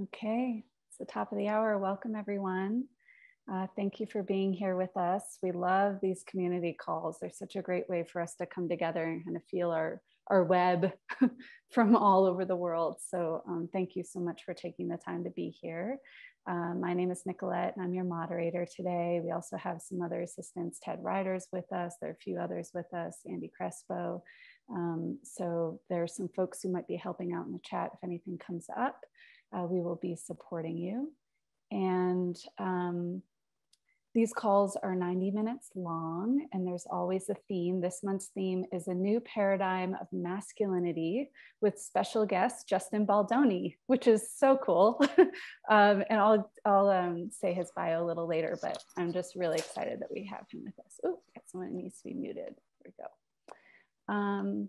Okay, it's the top of the hour. Welcome, everyone. Thank you for being here with us. We love these community calls. They're such a great way for us to come together and kind of feel our web from all over the world. So thank you so much for taking the time to be here. My name is Nicolette, and I'm your moderator today. We also have some other assistants, Ted Ryder's with us. There are a few others with us, Andy Crespo. So there are some folks who might be helping out in the chat if anything comes up. We will be supporting you. And these calls are 90 minutes long, and there's always a theme. This month's theme is a new paradigm of masculinity with special guest Justin Baldoni, which is so cool. And I'll say his bio a little later, but I'm just really excited that we have him with us. Oh, someone needs to be muted. There we go.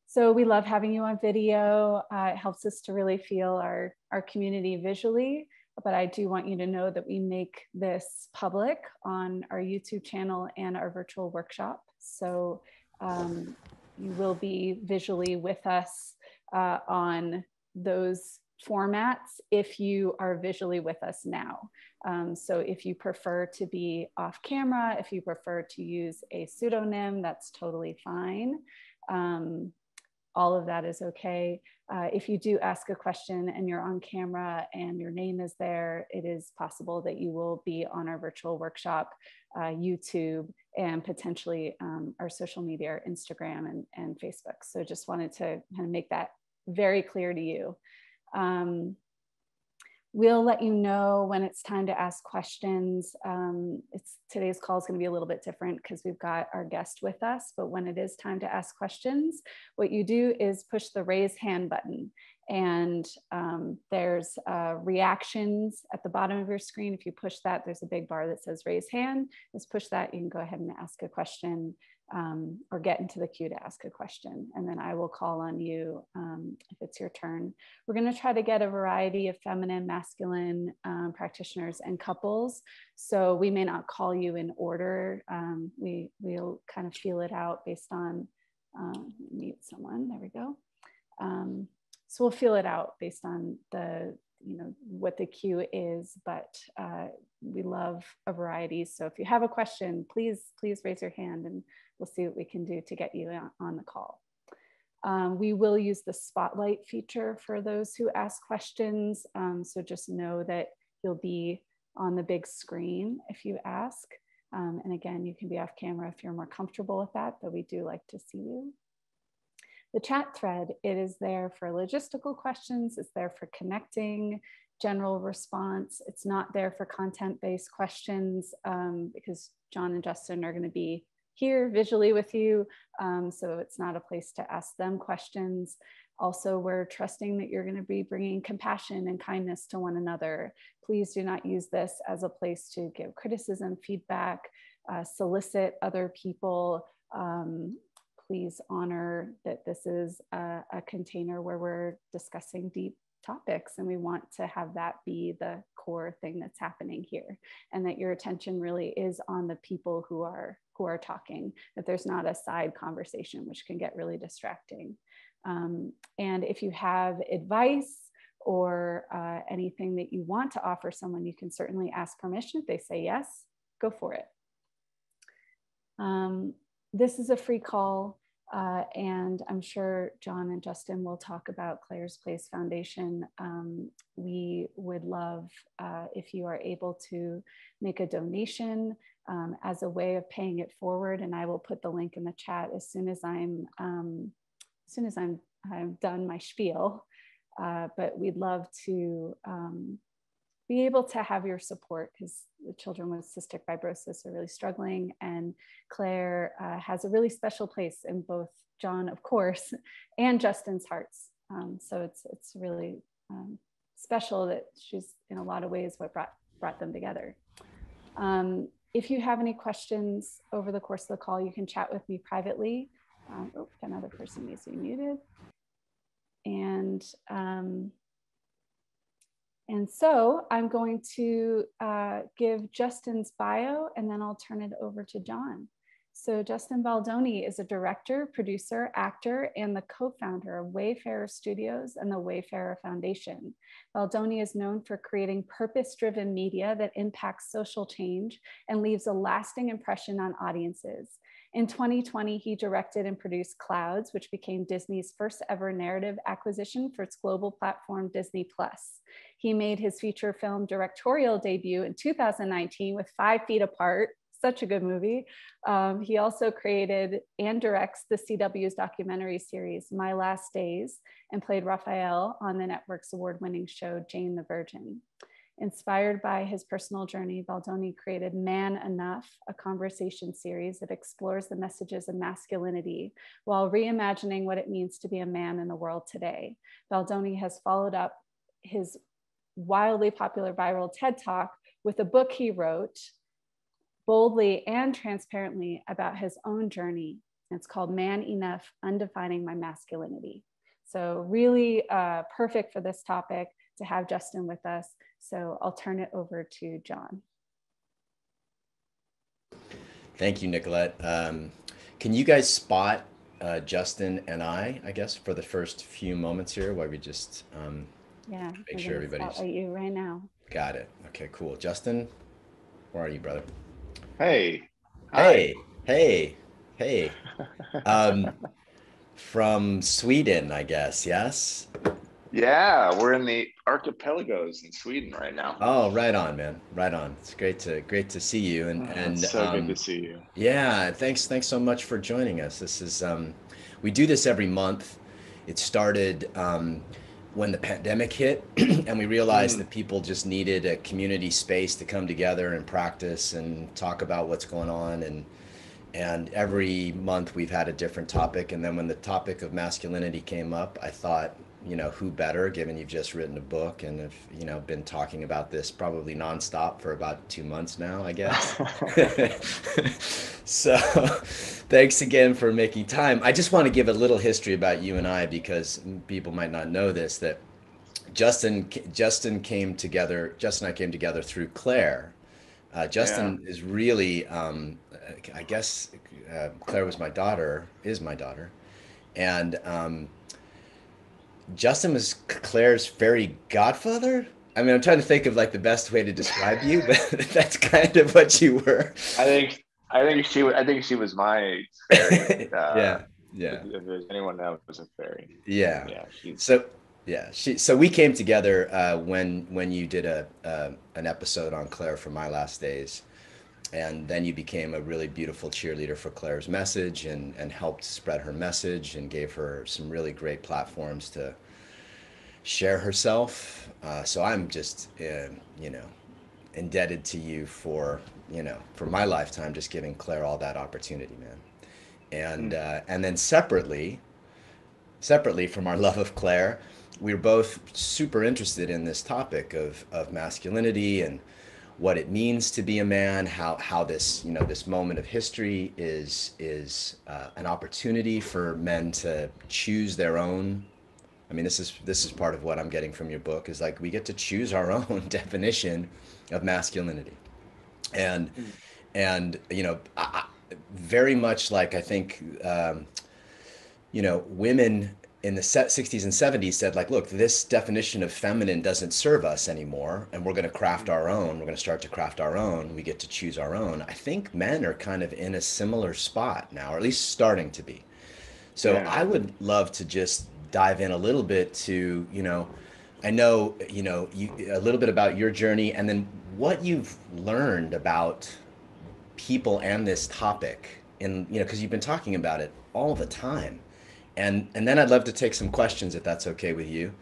So we love having you on video. It helps us to really feel our community visually, but I do want you to know that we make this public on our YouTube channel and our virtual workshop. So you will be visually with us on those formats if you are visually with us now. So if you prefer to be off camera, if you prefer to use a pseudonym, that's totally fine. All of that is okay. If you do ask a question and you're on camera and your name is there, it is possible that you will be on our virtual workshop, YouTube, and potentially our social media, Instagram and Facebook. So just wanted to kind of make that very clear to you. We'll let you know when it's time to ask questions. Today's call is going to be a little bit different because we've got our guest with us, but when it is time to ask questions, what you do is push the raise hand button, and there's reactions at the bottom of your screen. If you push that, there's a big bar that says raise hand. Just push that, you can go ahead and ask a question or get into the queue to ask a question, and then I will call on you if it's your turn. We're going to try to get a variety of feminine, masculine practitioners and couples, so we may not call you in order. We'll kind of feel it out based on, mute someone, there we go. So we'll feel it out based on what the queue is, but we love a variety. So if you have a question, please raise your hand and we'll see what we can do to get you on the call. We will use the spotlight feature for those who ask questions. So just know that you'll be on the big screen if you ask. And again, you can be off camera if you're more comfortable with that, but we do like to see you. The chat thread, it is there for logistical questions. It's there for connecting, general response. It's not there for content-based questions because John and Justin are going to be here visually with you. So it's not a place to ask them questions. Also, we're trusting that you're going to be bringing compassion and kindness to one another. Please do not use this as a place to give criticism, feedback, solicit other people. Please honor that this is a container where we're discussing deep topics, and we want to have that be the core thing that's happening here, and that your attention really is on the people who are talking, that there's not a side conversation, which can get really distracting. And if you have advice or anything that you want to offer someone, you can certainly ask permission. If they say yes, go for it. This is a free call, and I'm sure John and Justin will talk about Claire's Place Foundation. We would love if you are able to make a donation as a way of paying it forward, and I will put the link in the chat as soon as I'm done my spiel. But we'd love to be able to have your support, because the children with cystic fibrosis are really struggling, and Claire has a really special place in both John, of course, and Justin's hearts. So it's really special that she's in a lot of ways what brought them together. If you have any questions over the course of the call, you can chat with me privately. Oh, another person needs to be muted. And so I'm going to give Justin's bio, and then I'll turn it over to John. So Justin Baldoni is a director, producer, actor, and the co-founder of Wayfarer Studios and the Wayfarer Foundation. Baldoni is known for creating purpose-driven media that impacts social change and leaves a lasting impression on audiences. In 2020, he directed and produced Clouds, which became Disney's first ever narrative acquisition for its global platform, Disney+. He made his feature film directorial debut in 2019 with 5 Feet Apart, such a good movie. He also created and directs the CW's documentary series, My Last Days, and played Raphael on the network's award-winning show, Jane the Virgin. Inspired by his personal journey, Baldoni created Man Enough, a conversation series that explores the messages of masculinity while reimagining what it means to be a man in the world today. Baldoni has followed up his wildly popular viral TED Talk with a book he wrote boldly and transparently about his own journey. It's called Man Enough, Undefining My Masculinity. So really perfect for this topic to have Justin with us. So I'll turn it over to John. Thank you, Nicolette. Can you guys spot Justin and I guess, for the first few moments here while we just make sure everybody's... spotlight you right now. Got it. Okay, cool. Justin, where are you, brother? Hey. Hey. Hey. Hey. From Sweden, I guess, yes? Yeah, we're in the archipelagos in Sweden right now. Oh, right on, man. Right on. It's great to see you. And so good to see you. Yeah, thanks so much for joining us. This is we do this every month. It started when the pandemic hit and we realized that people just needed a community space to come together and practice and talk about what's going on, and every month we've had a different topic. And then when the topic of masculinity came up, I thought, who better, given you've just written a book and have, been talking about this probably nonstop for about 2 months now, I guess. So thanks again for making time. I just want to give a little history about you and I, because people might not know this, that Justin and I came together through Claire. Justin is really, I guess, Claire is my daughter. And Justin was Claire's fairy godfather. I mean, I'm trying to think of like the best way to describe you, but that's kind of what you were. I think she was my fairy. Yeah. If there's anyone that was a fairy. Yeah. Yeah. So we came together when you did an episode on Claire for My Last Days, and then you became a really beautiful cheerleader for Claire's message and helped spread her message and gave her some really great platforms to share herself. So I'm just, indebted to you for my lifetime, just giving Claire all that opportunity, man. And then separately from our love of Claire, we were both super interested in this topic of masculinity and what it means to be a man, how this, this moment of history is an opportunity for men to choose their own. I mean, this is part of what I'm getting from your book, is like we get to choose our own definition of masculinity. And very much like, I think, women in the 60s and 70s said, like, look, this definition of feminine doesn't serve us anymore, and we're going to craft our own. We're going to start to craft our own. We get to choose our own. I think men are kind of in a similar spot now, or at least starting to be. So yeah. I would love to just dive in a little bit to, I know, a little bit about your journey, and then what you've learned about people and this topic, because you've been talking about it all the time. And then I'd love to take some questions, if that's okay with you,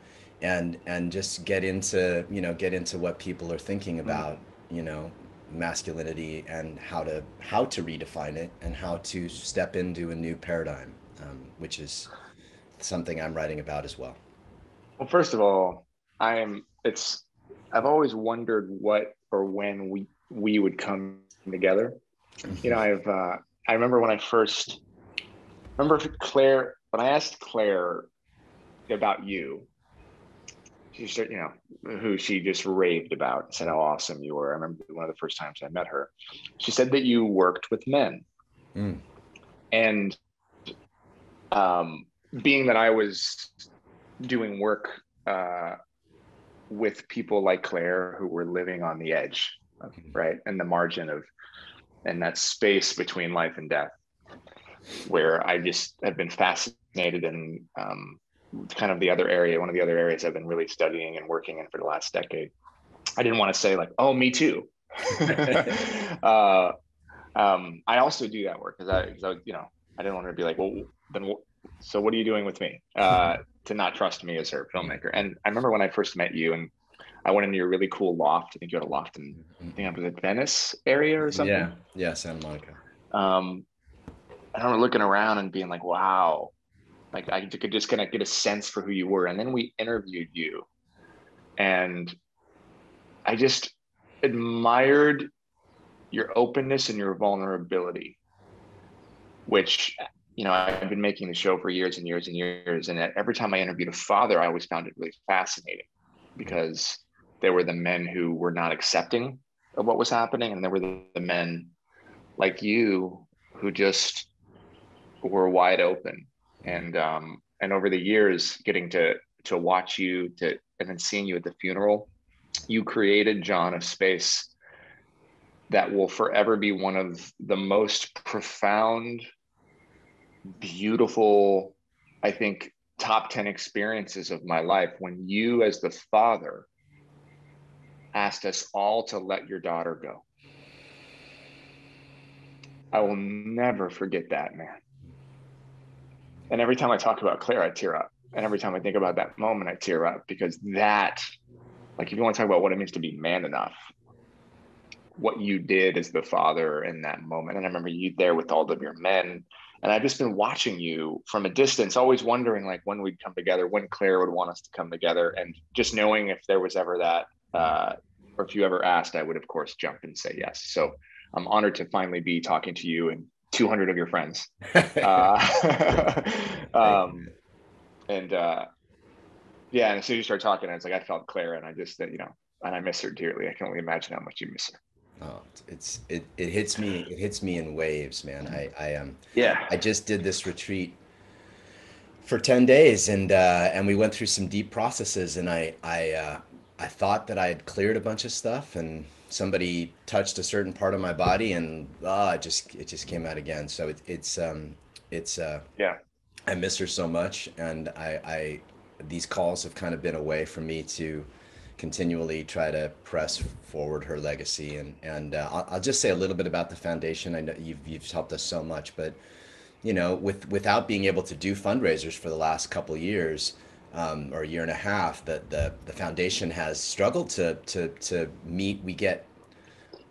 and just get into what people are thinking about, masculinity and how to redefine it and how to step into a new paradigm, which is something I'm writing about as well. Well, first of all, I've always wondered what or when we would come together. I remember when Claire. When I asked Claire about you, she said, who she just raved about and said how awesome you were. I remember one of the first times I met her. She said that you worked with men. Mm. And being that I was doing work with people like Claire who were living on the edge, right, and the margin of, and that space between life and death, where I just have been fascinated in kind of the other area, one of the other areas I've been really studying and working in for the last decade. I didn't want to say like, oh, me too. I also do that work because I, you know, I didn't want to be like, well, then, so what are you doing with me? To not trust me as her filmmaker. And I remember when I first met you, and I went into your really cool loft. I think you had a loft in, I think it was the Venice area or something. Yeah, yeah, Santa Monica. I remember looking around and being like, wow, like I could just kind of get a sense for who you were. And then we interviewed you, and I just admired your openness and your vulnerability, which, you know, I've been making the show for years and years and years. And every time I interviewed a father, I always found it really fascinating, because there were the men who were not accepting of what was happening. And there were the men like you who just were wide open. And over the years, getting to watch you, and then seeing you at the funeral, you created, John, a space that will forever be one of the most profound, beautiful, I think, top 10 experiences of my life, when you, as the father, asked us all to let your daughter go. I will never forget that, man. And every time I talk about Claire, I tear up. And every time I think about that moment, I tear up, because that, like, if you want to talk about what it means to be man enough, what you did as the father in that moment. And I remember you there with all of your men. And I've just been watching you from a distance, always wondering like when we'd come together, when Claire would want us to come together, and just knowing if there was ever that, or if you ever asked, I would of course jump and say yes. So I'm honored to finally be talking to you and 200 of your friends. And yeah, and as soon as you start talking, it's like I felt Claire, and I just, you know, and I miss her dearly. I can only imagine how much you miss her. Oh, it hits me. It hits me in waves, man. Yeah. I just did this retreat for 10 days, and we went through some deep processes, and I thought that I had cleared a bunch of stuff, and somebody touched a certain part of my body, and it just came out again. So it's Yeah. I miss her so much, and I these calls have kind of been a way for me to continually try to press forward her legacy. And I'll just say a little bit about the foundation. I know you've helped us so much, but you know, without being able to do fundraisers for the last couple of years, or a year and a half, the foundation has struggled to meet. We get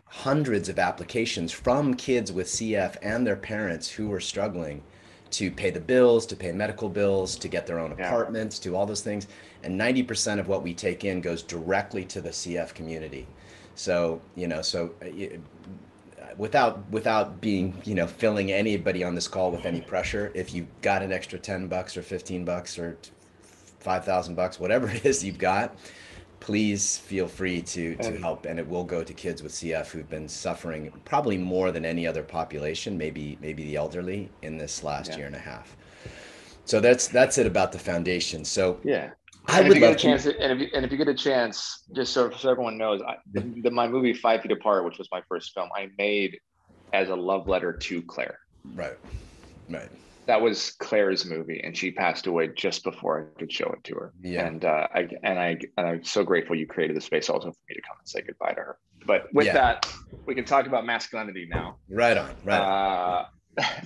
hundreds of applications from kids with CF and their parents who are struggling to pay the bills, to pay medical bills, to get their own Yeah. apartments, to all those things. And 90% of what we take in goes directly to the CF community. So, you know, without being, you know, filling anybody on this call with any pressure, if you got an extra $10 or $15 or $5,000, whatever it is you've got, please feel free to And help, and it will go to kids with CF who've been suffering probably more than any other population, maybe the elderly, in this last yeah. year and a half. So that's it about the foundation. So Yeah. I And if would you get love a to. chance, and if you get a chance, just so everyone knows, my movie 5 Feet Apart, which was my first film, I made as a love letter to Claire. Right, right. That was Claire's movie, and she passed away just before I could show it to her. Yeah, And I'm so grateful you created the space also for me to come and say goodbye to her. But with yeah. that, we can talk about masculinity now, Right on, right on.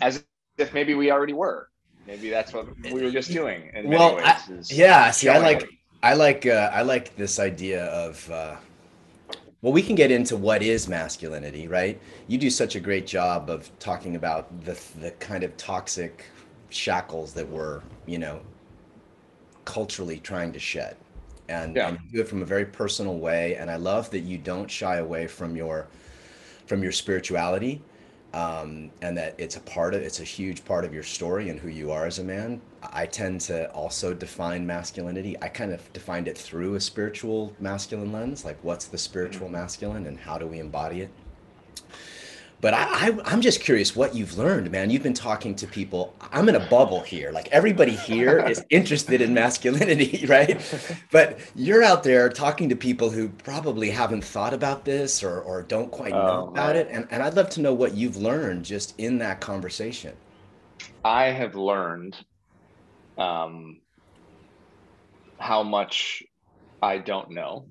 as if maybe we already were. Maybe that's what we were just doing in many Well, ways. Is yeah. See, showing. I like this idea of. Well, we can get into what is masculinity, right? You do such a great job of talking about the kind of toxic shackles that we're, you know, culturally trying to shed. Yeah. And you do it from a very personal way. And I love that you don't shy away from your spirituality, and that it's a huge part of your story and who you are as a man. I tend to also define masculinity. I kind of defined it through a spiritual masculine lens, like what's the spiritual masculine and how do we embody it. But I'm just curious what you've learned, man. You've been talking to people. I'm in a bubble here. Like everybody here is interested in masculinity, right? But you're out there talking to people who probably haven't thought about this or don't quite know Oh about it. man. And I'd love to know what you've learned just in that conversation. I have learned um, how much I don't know.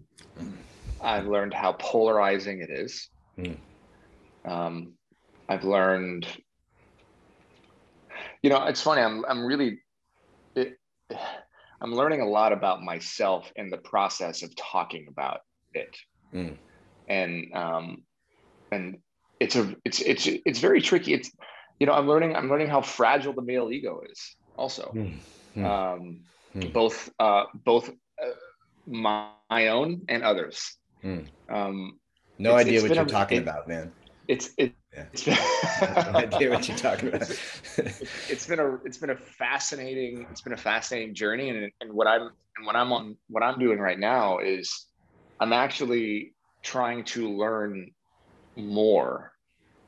I've learned how polarizing it is. Mm. Um, I've learned, you know, it's funny. I'm really, it, I'm learning a lot about myself in the process of talking about it, Mm. and and it's very tricky. It's, you know, I'm learning how fragile the male ego is also, Mm. Mm. um, Mm. both my own and others. Mm. Um, No it's idea it's what been you're a talking it about, man. it's it Yeah. it's been No idea what you're talking about. it's it's been a fascinating journey, and what I'm doing right now is I'm actually trying to learn more.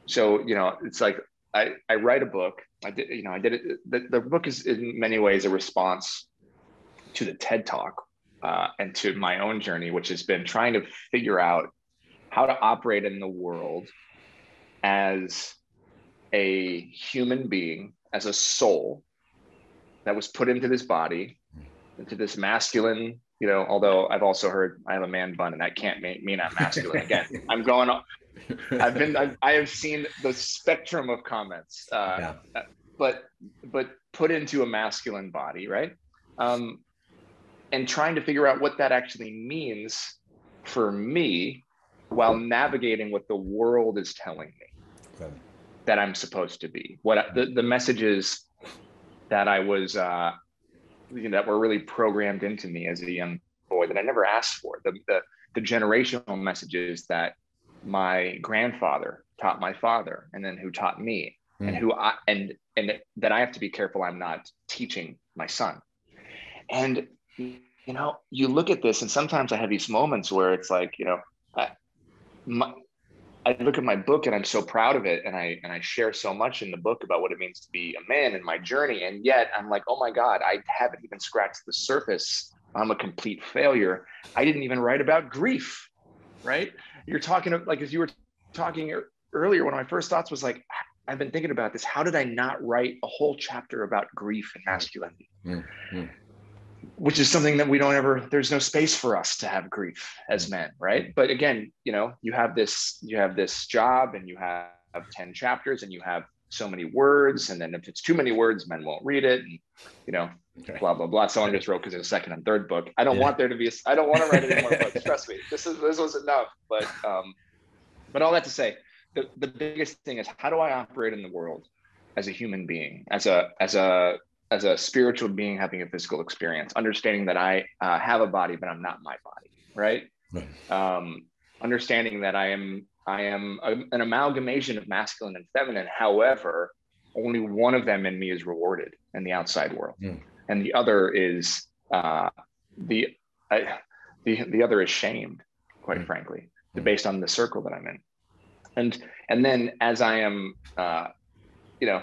So, you know, it's like I write a book. I did it. The book is in many ways a response to the TED Talk, and to my own journey, which has been trying to figure out how to operate in the world as a human being, as a soul that was put into this body, into this masculine, you know, although I've also heard I have a man bun and that can't mean I'm masculine. Again, I'm going, I have seen the spectrum of comments, Yeah. but put into a masculine body, right? Um, and trying to figure out what that actually means for me while navigating what the world is telling me Okay. that I'm supposed to be. What the messages that I was, you know, that were really programmed into me as a young boy that I never asked for. The generational messages that my grandfather taught my father, and then who taught me, and Mm. who I and that I have to be careful I'm not teaching my son. And you know, you look at this, and sometimes I have these moments where it's like, you know, I, my, I look at my book and I'm so proud of it, and I share so much in the book about what it means to be a man in my journey, and yet I'm like, oh my God, I haven't even scratched the surface. I'm a complete failure. I didn't even write about grief, right? You're talking like, as you were talking earlier, one of my first thoughts was like, I've been thinking about this. How did I not write a whole chapter about grief and masculinity? Mm. Mm. Which is something that we don't ever, there's no space for us to have grief as men, right? But again, you know, you have this job, and you have 10 chapters, and you have so many words, and then if it's too many words, men won't read it, and you know, Okay. blah blah blah. Someone just wrote because there's a second and third book. I don't Yeah. want there to be I don't want to write any more books, trust me. This was enough. But all that to say, the biggest thing is, how do I operate in the world as a human being, as a spiritual being having a physical experience, understanding that I have a body, but I'm not my body, right? Understanding that I am an amalgamation of masculine and feminine. However, only one of them in me is rewarded in the outside world, Mm. and the other is the the other is shamed, quite frankly, based on the circle that I'm in. And then as I am, you know,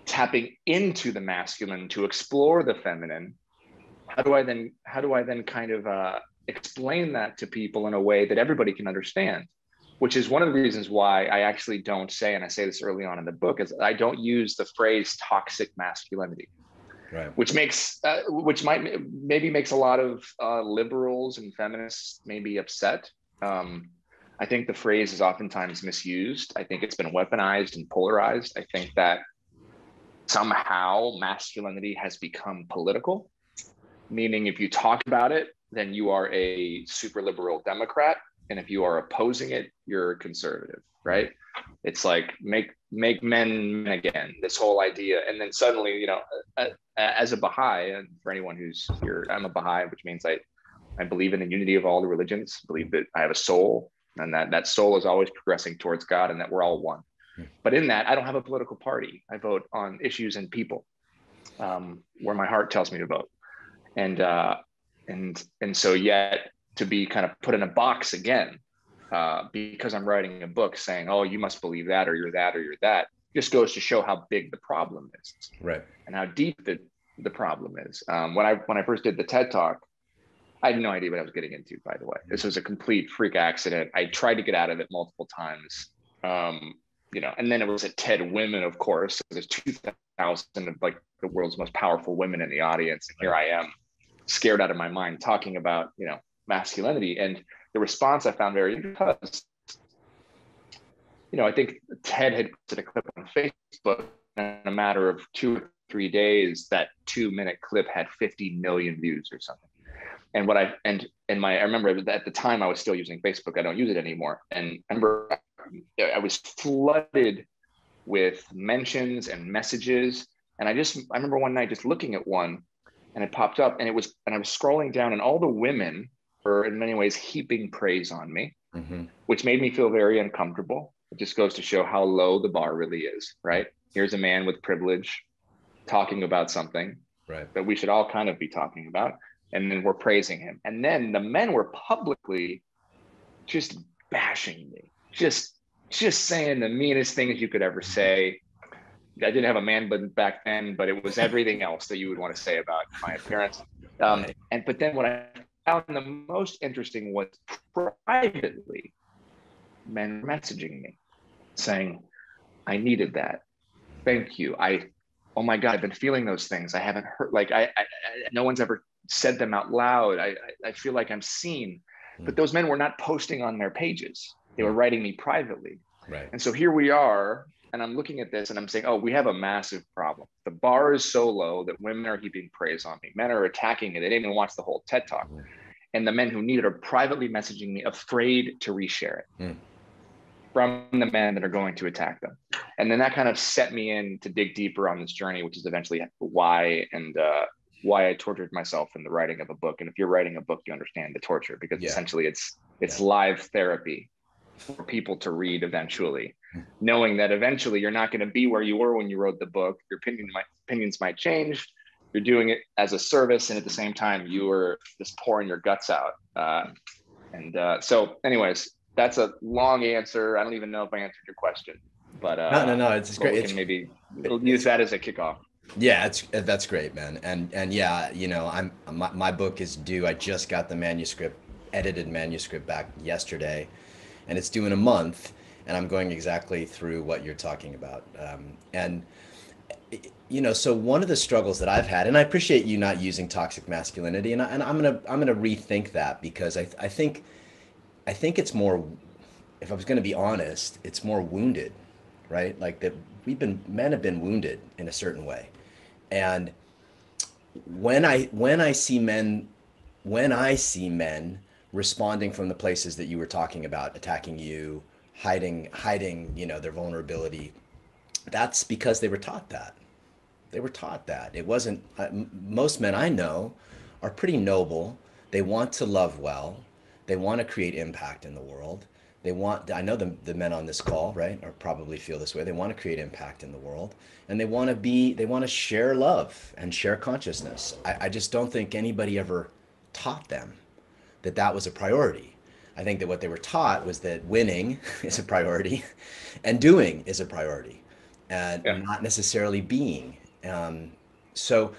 tapping into the masculine to explore the feminine, how do I then kind of explain that to people in a way that everybody can understand? Which is one of the reasons why I actually don't say, and I say this early on in the book, is I don't use the phrase toxic masculinity, Right. which makes maybe makes a lot of liberals and feminists maybe upset. I think the phrase is oftentimes misused. I think it's been weaponized and polarized. I think that somehow masculinity has become political, meaning if you talk about it, then you are a super liberal Democrat, and if you are opposing it, you're conservative, right? It's like make men men again, this whole idea. And then suddenly, you know, as a Baha'i, and for anyone who's here, I'm a Baha'i, which means I believe in the unity of all the religions, believe that I have a soul, and that soul is always progressing towards God, and that we're all one. But in that, I don't have a political party. I vote on issues and people, where my heart tells me to vote. And so yet to be kind of put in a box again, because I'm writing a book saying, oh, you must believe that, or you're that, or you're that, just goes to show how big the problem is, right? And how deep the problem is. When I first did the TED Talk, I had no idea what I was getting into, by the way. This was a complete freak accident. I tried to get out of it multiple times. And then it was at TED Women, of course. There's 2,000 of like the world's most powerful women in the audience. And here I am, scared out of my mind, talking about, masculinity. And the response I found very interesting because, I think TED had put a clip on Facebook, and in a matter of 2 or 3 days, that 2-minute clip had 50 million views or something. And I remember at the time I was still using Facebook. I don't use it anymore. And I remember I was flooded with mentions and messages. And I remember one night just looking at one, and it popped up, and I was scrolling down, and all the women were in many ways heaping praise on me, which made me feel very uncomfortable. It just goes to show how low the bar really is, right? Here's a man with privilege talking about something that we should all kind of be talking about. And then we're praising him. And then the men were publicly just bashing me, just saying the meanest things you could ever say. I didn't have a man bun back then, but it was everything else that you would want to say about my appearance. But then what I found the most interesting was privately, men messaging me saying, I needed that. Thank you. Oh my God, I've been feeling those things. I haven't heard, no one's ever said them out loud. I feel like I'm seen. But those men were not posting on their pages. They were writing me privately. Right. And so here we are, and I'm looking at this and I'm saying, oh, we have a massive problem. The bar is so low that women are heaping praise on me. Men are attacking it. They didn't even watch the whole TED Talk. And the men who need it are privately messaging me, afraid to reshare it from the men that are going to attack them. And then that kind of set me in to dig deeper on this journey, which is eventually why I tortured myself in the writing of a book. And if you're writing a book, you understand the torture, because essentially it's live therapy for people to read eventually, knowing that eventually you're not going to be where you were when you wrote the book. Your opinions might change. You're doing it as a service, and at the same time, you were just pouring your guts out. So anyways, that's a long answer. I don't even know if I answered your question, but no, it's great. We can maybe use that as a kickoff. Yeah, that's great, man. And yeah, my book is due. I just got the edited manuscript back yesterday, and it's due in a month. And I'm going exactly through what you're talking about. So one of the struggles that I've had, and I appreciate you not using toxic masculinity, and I'm gonna rethink that, because I think it's more, if I was gonna be honest, it's more wounded, right? Like that men have been wounded in a certain way. And when I see men responding from the places that you were talking about, attacking you, hiding, their vulnerability, that's because they were taught that. It wasn't, most men I know are pretty noble. They want to love well. They want to create impact in the world. I know the men on this call, right, or probably feel this way. They want to create impact in the world, and they want to share love and share consciousness. I just don't think anybody ever taught them that was a priority. I think that what they were taught was that winning is a priority and doing is a priority, and not necessarily being. So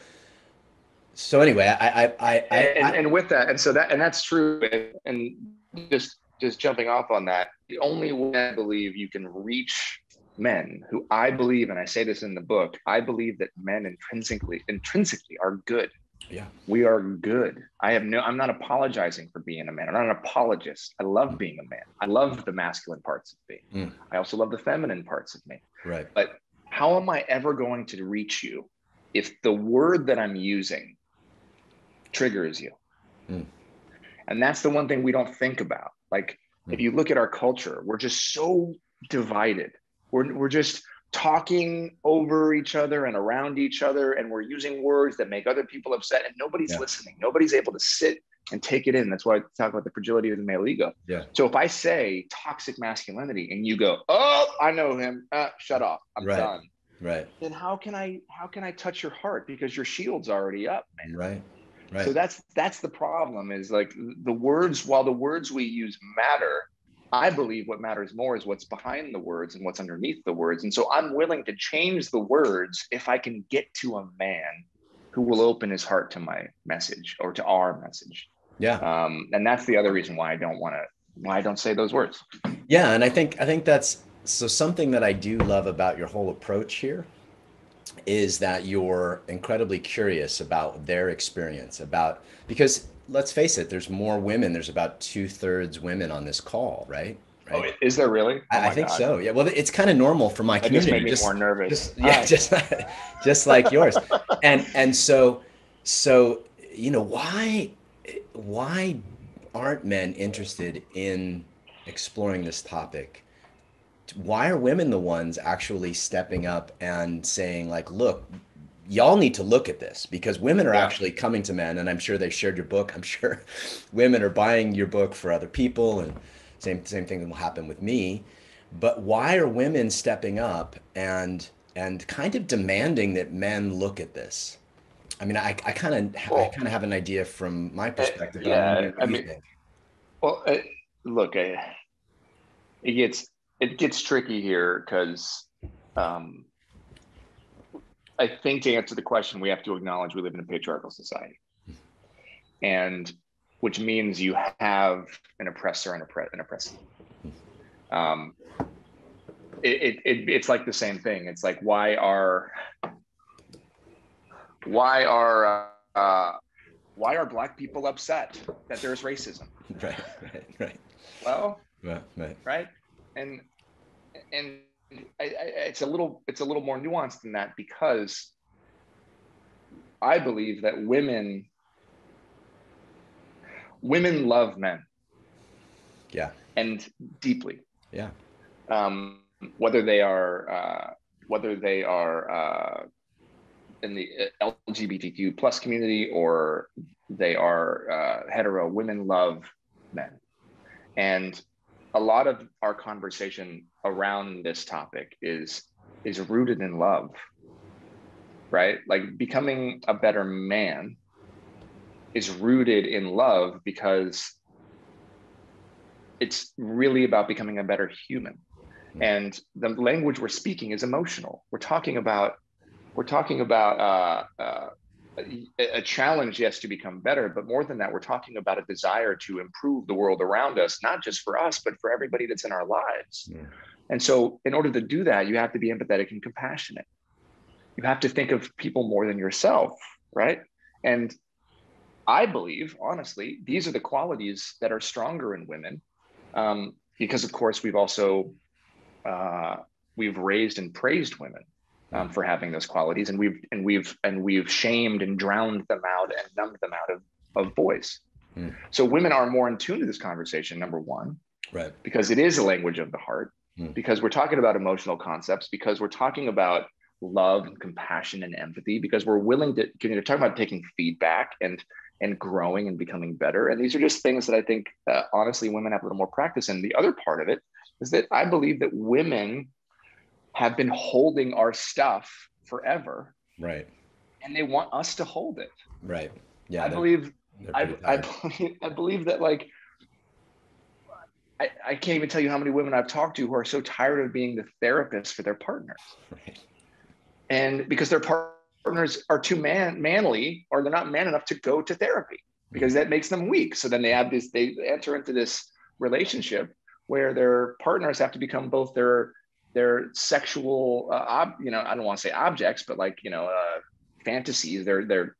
anyway, and with that, and that's true. And just jumping off on that, the only way I believe you can reach men, who I believe, and I say this in the book, I believe that men intrinsically are good. Yeah. We are good. I'm not apologizing for being a man. I'm not an apologist. I love being a man. I love the masculine parts of me. I also love the feminine parts of me. Right. But how am I ever going to reach you if the word that I'm using triggers you? And that's the one thing we don't think about. Like, if you look at our culture, we're just so divided. We're just talking over each other and around each other, and we're using words that make other people upset, and nobody's listening. Nobody's able to sit and take it in. That's why I talk about the fragility of the male ego. Yeah. So if I say toxic masculinity and you go, oh, I know him, shut off, I'm done. Right. Then how can I touch your heart, because your shield's already up, man. Right. So that's the problem, is like the words, while the words we use matter, I believe what matters more is what's behind the words and what's underneath the words. And so I'm willing to change the words if I can get to a man who will open his heart to my message or to our message. Yeah. And that's the other reason why I don't say those words. Yeah. And I think that's so something that I do love about your whole approach here is that you're incredibly curious about their experience because let's face it, there's more women. There's about 2/3 women on this call, right? Oh, Right. is there really? Oh I my think God. so. Yeah. Well, it's kind of normal for my That just community. made me more nervous. Yeah, just like yours. And so, why aren't men interested in exploring this topic? Why are women the ones actually stepping up and saying like, look, y'all need to look at this because women are Yeah. actually coming to men, and I'm sure they've shared your book. I'm sure women are buying your book for other people, and same thing will happen with me. But why are women stepping up and kind of demanding that men look at this? I mean, I kind Well, of have an idea from my perspective, but I'm yeah. wondering I what you mean, think. well, look, it gets tricky here because um, I think to answer the question, we have to acknowledge we live in a patriarchal society, and which means you have an oppressor and an oppressed. Um, it's like the same thing. It's like why are Black people upset that there's racism? Right. Well, Right. right, and it's a little more nuanced than that, because I believe that women love men. Yeah. And deeply. Yeah. Whether they are in the LGBTQ plus community or they are hetero, women love men. And a lot of our conversation around this topic is rooted in love, right? Like becoming a better man is rooted in love because it's really about becoming a better human. And the language we're speaking is emotional. We're talking about a challenge, yes, to become better, but more than that, we're talking about a desire to improve the world around us, not just for us, but for everybody that's in our lives. Yeah. And so in order to do that, you have to be empathetic and compassionate. You have to think of people more than yourself, right? And I believe, honestly, these are the qualities that are stronger in women, because of course we've also we've raised and praised women for having those qualities, and we've shamed and drowned them out and numbed them out of voice. So women are more in tune to this conversation, number one, right? Because it is a language of the heart, because we're talking about emotional concepts, because we're talking about love and compassion and empathy, because we're willing to, you're talking about taking feedback and growing and becoming better. And these are just things that I think, honestly, women have a little more practice in. The other part of it is that I believe that women have been holding our stuff forever. Right. And they want us to hold it. Right. Yeah. I believe that, like, I can't even tell you how many women I've talked to who are so tired of being the therapist for their partners. Right. And because their partners are too manly, or they're not man enough to go to therapy, because that makes them weak. So then they enter into this relationship where their partners have to become both their sexual, I don't want to say objects, but like, fantasies, their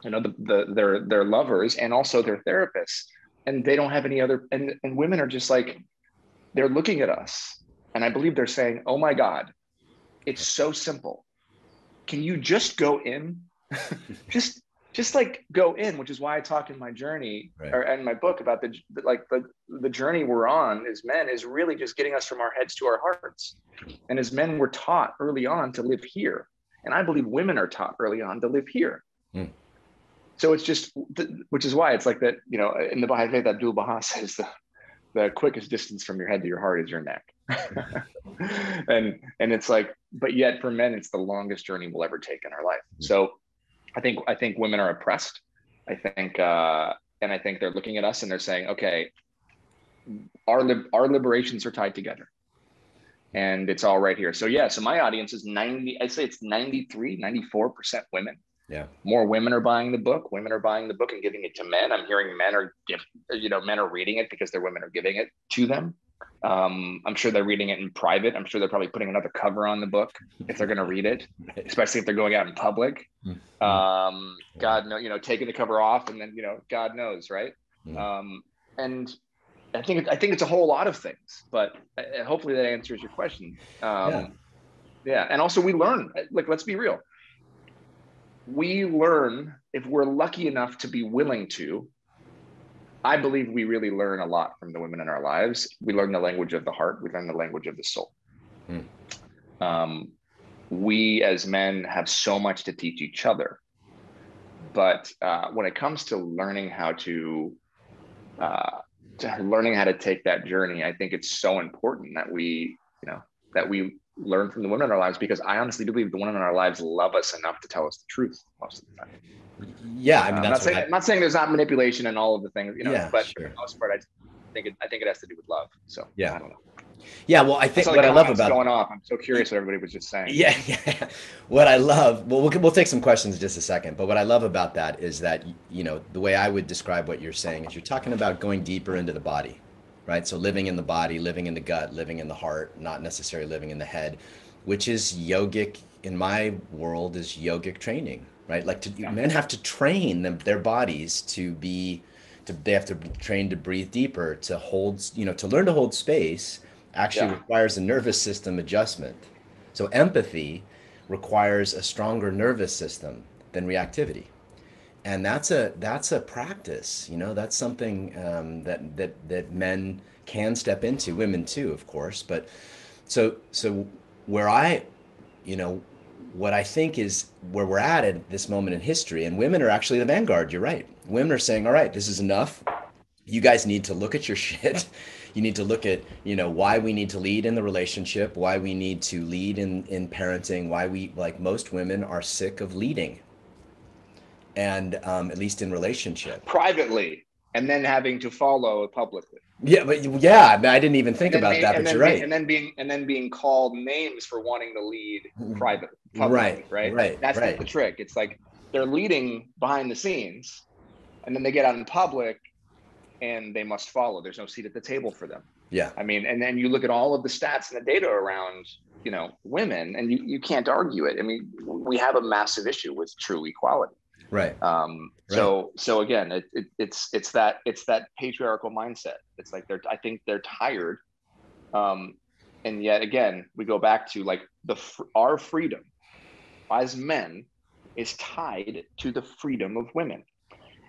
lovers, and also their therapists. And they don't have any other, and women are just like, they're looking at us. And I believe they're saying, oh my God, it's so simple. Can you just go in? just like go in, which is why I talk in my journey, right, or in my book about the journey we're on as men is really just getting us from our heads to our hearts. And as men, we're taught early on to live here. And I believe women are taught early on to live here. So it's just, which is why it's like that, in the Baha'i faith, Abdul Baha says the quickest distance from your head to your heart is your neck. and it's like, but yet for men, it's the longest journey we'll ever take in our life. So I think women are oppressed. I think they're looking at us and they're saying, okay, our liberations are tied together, and it's all right here. So yeah, so my audience is 90, I'd say it's 94% women. Yeah. More women are buying the book. Women are buying the book and giving it to men. I'm hearing men are reading it because their women are giving it to them. I'm sure they're reading it in private. I'm sure they're probably putting another cover on the book if they're going to read it, especially if they're going out in public. God knows, taking the cover off, and then, God knows, right? And I think it's a whole lot of things, but hopefully that answers your question. Yeah. And also we learn, like, let's be real. We learn, if we're lucky enough to be willing to. I believe we really learn a lot from the women in our lives. We learn the language of the heart. We learn the language of the soul. We as men have so much to teach each other. But when it comes to learning how to take that journey, I think it's so important that we learn from the women in our lives, because I honestly believe the women in our lives love us enough to tell us the truth most of the time. Yeah, I mean, I'm not saying there's not manipulation and all of the things, but sure. for the most part, I think it has to do with love. So yeah, I don't know. Yeah, well, I think what I love about going off, I'm so curious what everybody was just saying. Yeah. What I love, well, we'll take some questions in just a second, but what I love about that is that, the way I would describe what you're saying is you're talking about going deeper into the body, right? So living in the body, living in the gut, living in the heart, not necessarily living in the head, which is yogic, in my world, is yogic training, right? Like men have to train their bodies they have to train to breathe deeper, to hold, to learn to hold space actually requires a nervous system adjustment. So empathy requires a stronger nervous system than reactivity. And that's a practice, that's something that men can step into, women too, of course. But so where what I think is where we're at this moment in history, and women are actually the vanguard. You're right. Women are saying, all right, this is enough. You guys need to look at your shit. You need to look at, why we need to lead in the relationship, why we need to lead in parenting, why we, like most women, are sick of leading. And at least in relationship. Privately, and then having to follow publicly. Yeah, but I didn't even think about that, but you're right. And then being called names for wanting to lead publicly, right? That's the trick. It's like they're leading behind the scenes, and then they get out in public and they must follow. There's no seat at the table for them. Yeah. I mean, and then you look at all of the stats and the data around, women, and you can't argue it. I mean, we have a massive issue with true equality. Right. So again, it's that patriarchal mindset. It's like I think they're tired. And yet again, we go back to like our freedom as men is tied to the freedom of women.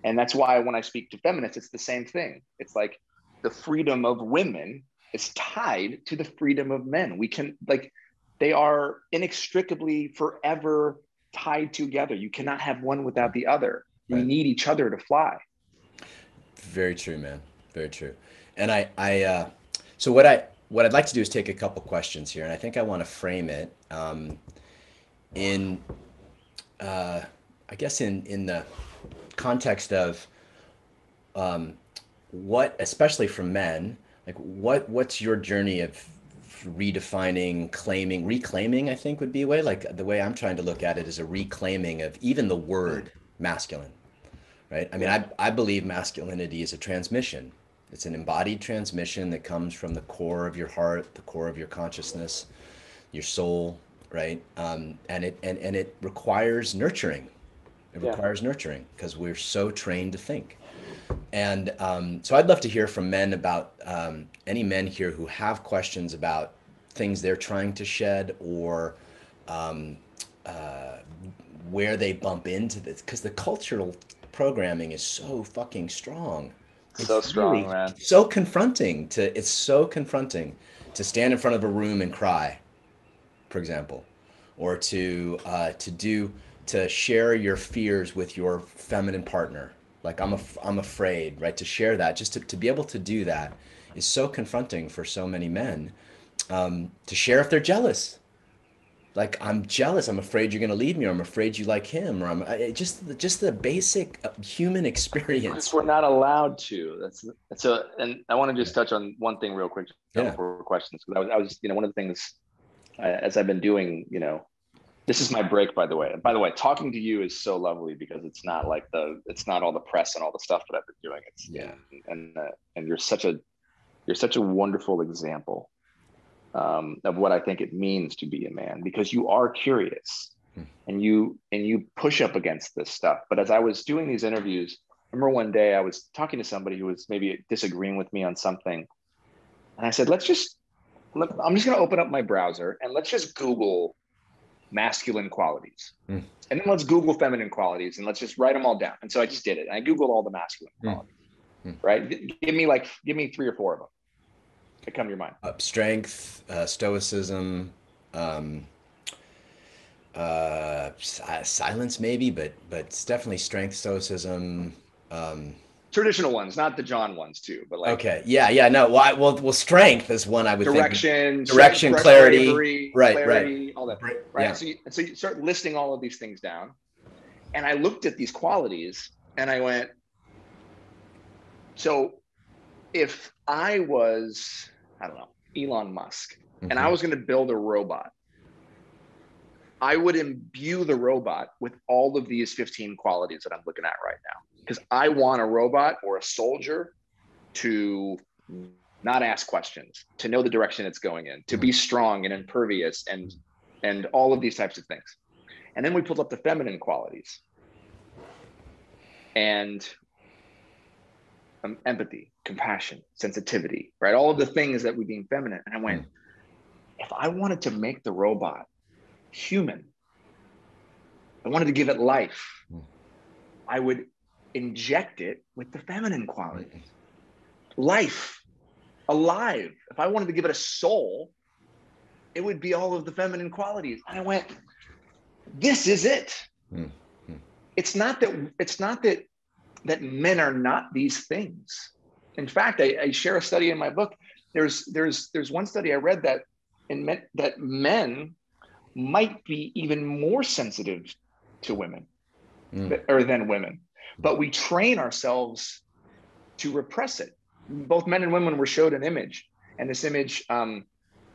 And that's why when I speak to feminists, it's the same thing. It's like the freedom of women is tied to the freedom of men. They are inextricably forever tied together. You cannot have one without the other. We need each other to fly. Very true, man. Very true. And so what I'd like to do is take a couple questions here, and I think I want to frame it in the context of what, especially for men, like what's your journey of redefining, reclaiming, I think would be a way. Like the way I'm trying to look at it is a reclaiming of even the word masculine, right? I mean, I believe masculinity is a transmission. It's an embodied transmission that comes from the core of your heart, the core of your consciousness, your soul, right? And it requires nurturing. It requires nurturing because we're so trained to think. And so I'd love to hear from men about any men here who have questions about things they're trying to shed, or where they bump into this, because the cultural programming is so fucking strong. It's so strong, really, man. It's so confronting to stand in front of a room and cry, for example, or to share your fears with your feminine partner. Like I'm afraid, right? To share that, just to be able to do that is so confronting for so many men. To share if they're jealous, like I'm jealous, I'm afraid you're going to leave me, or I'm afraid you like him, or just the basic human Because experience. we're not allowed to. That's a, and I want to just touch on one thing real quick Yeah. before questions. Because I was, one of the things as I've been doing, this is my break, by the way. And by the way, talking to you is so lovely because it's not like it's not all the press and all the stuff that I've been doing. It's Yeah. And you're such a wonderful example of what I think it means to be a man, because you are curious and you push up against this stuff. But as I was doing these interviews, I remember one day I was talking to somebody who was maybe disagreeing with me on something. And I said, I'm just going to open up my browser and let's just Google masculine qualities. And then let's Google feminine qualities and let's just write them all down. And so I just did it. And I Googled all the masculine qualities, right? Give me 3 or 4 of them that come to your mind. Strength, stoicism, silence maybe, but it's definitely strength, stoicism. Traditional ones, not the John ones too, but like. Okay. Yeah. No. Well, strength is one I would think. Direction, clarity, bravery, right. All that, right? Yeah. So you start listing all of these things down, and I looked at these qualities, and I went, so if I was, I don't know, Elon Musk, and I was going to build a robot, I would imbue the robot with all of these 15 qualities that I'm looking at right now. Because I want a robot or a soldier to not ask questions, to know the direction it's going in, to be strong and impervious and all of these types of things. And then we pulled up the feminine qualities and empathy, compassion, sensitivity, right? All of the things that we deem feminine. And I went, if I wanted to make the robot human, I wanted to give it life, I would inject it with the feminine qualities. Life, alive. If I wanted to give it a soul, it would be all of the feminine qualities. And I went, this is it. It's not that men are not these things. In fact, I share a study in my book. There's one study I read that men might be even more sensitive to women than women. But we train ourselves to repress it. Both men and women were showed an image, and this image, and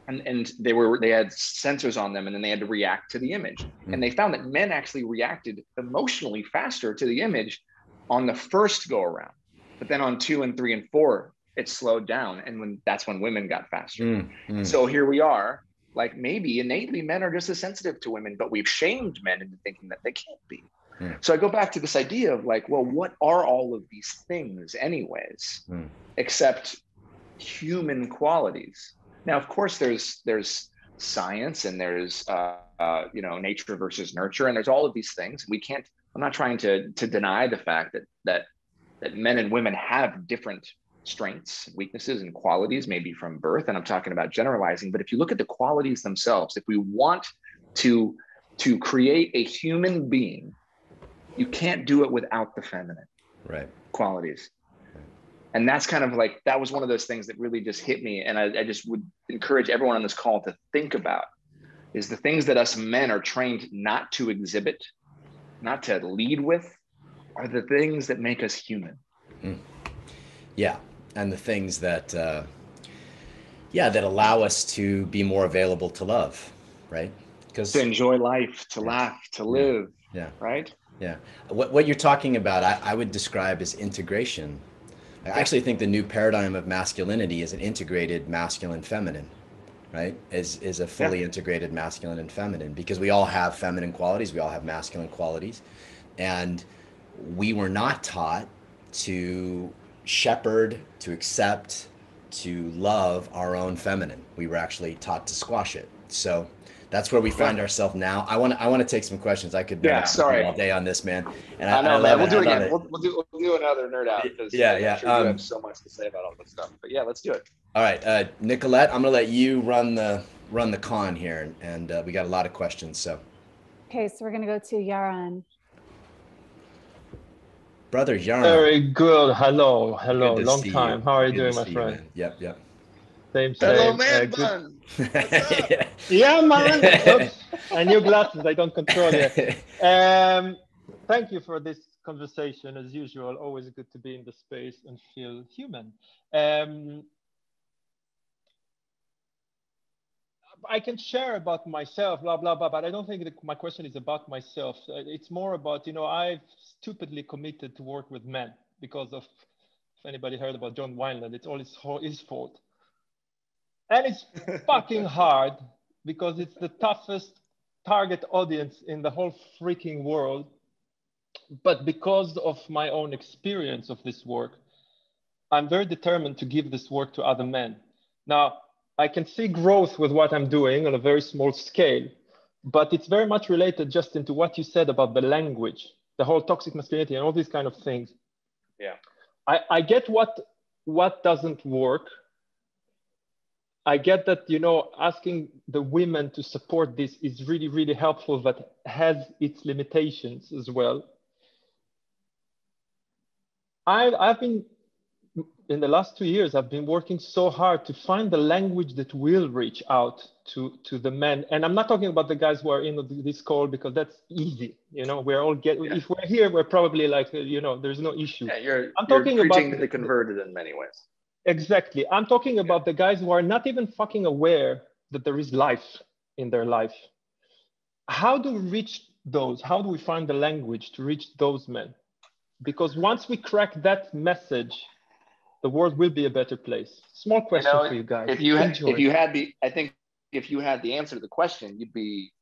they had sensors on them, and then they had to react to the image. And they found that men actually reacted emotionally faster to the image on the first go around, but then on 2 and 3 and 4, it slowed down, and that's when women got faster. So here we are, like maybe innately men are just as sensitive to women, but we've shamed men into thinking that they can't be. So I go back to this idea of like, well, what are all of these things anyways, except human qualities? Now, of course, there's science and there's, nature versus nurture. And there's all of these things. I'm not trying to deny the fact that men and women have different strengths, weaknesses, and qualities, maybe from birth. And I'm talking about generalizing. But if you look at the qualities themselves, if we want to create a human being, you can't do it without the feminine qualities. And that's kind of like, that was one of those things that really just hit me. And I just would encourage everyone on this call to think about is the things that us men are trained not to exhibit, not to lead with, are the things that make us human. Yeah. And the things that, that allow us to be more available to love, right? Because to enjoy life, to laugh, to live. Yeah. Right? Yeah. What you're talking about, I would describe as integration. I actually think the new paradigm of masculinity is an integrated masculine feminine, right? Is a fully integrated masculine and feminine, because we all have feminine qualities, we all have masculine qualities, and we were not taught to shepherd, to accept, to love our own feminine. We were actually taught to squash it. So that's where we find ourselves now. I want to take some questions. I could all day on this, man. And I know, man. We'll do it again. We'll do another nerd out. I'm sure you have so much to say about all this stuff. But yeah, let's do it. All right, Nicolette, I'm gonna let you run the con here, and we got a lot of questions. So. Okay, so we're gonna go to Yaron. Brother Yaron. Very good. Hello. Long time. How are you doing, my friend? Man. Yep. Same. Hello, man bun. Yeah, man. And new glasses, I don't control it. Thank you for this conversation. As usual, always good to be in the space and feel human. I can share about myself, blah, blah, blah, but I don't think that my question is about myself. It's more about, you know, I've stupidly committed to work with men because of, if anybody heard about John Wineland, it's all his fault. And it's fucking hard because it's the toughest target audience in the whole freaking world. But because of my own experience of this work, I'm very determined to give this work to other men. Now, I can see growth with what I'm doing on a very small scale, but it's very much related, Justin, to what you said about the language, the whole toxic masculinity and all these kind of things. Yeah. I get what doesn't work. I get that, you know, asking the women to support this is really, really helpful, but has its limitations as well. I've been, in the last 2 years, I've been working so hard to find the language that will reach out to the men. And I'm not talking about the guys who are in this call, because that's easy. You know, we're all if we're here, we're probably like, you know, there's no issue. Yeah, you're talking preaching about to the converted in many ways. Exactly. I'm talking about the guys who are not even fucking aware that there is life in their life. How do we reach those? How do we find the language to reach those men? Because once we crack that message, the world will be a better place. Small question for you guys. If you had the answer to the question, you'd be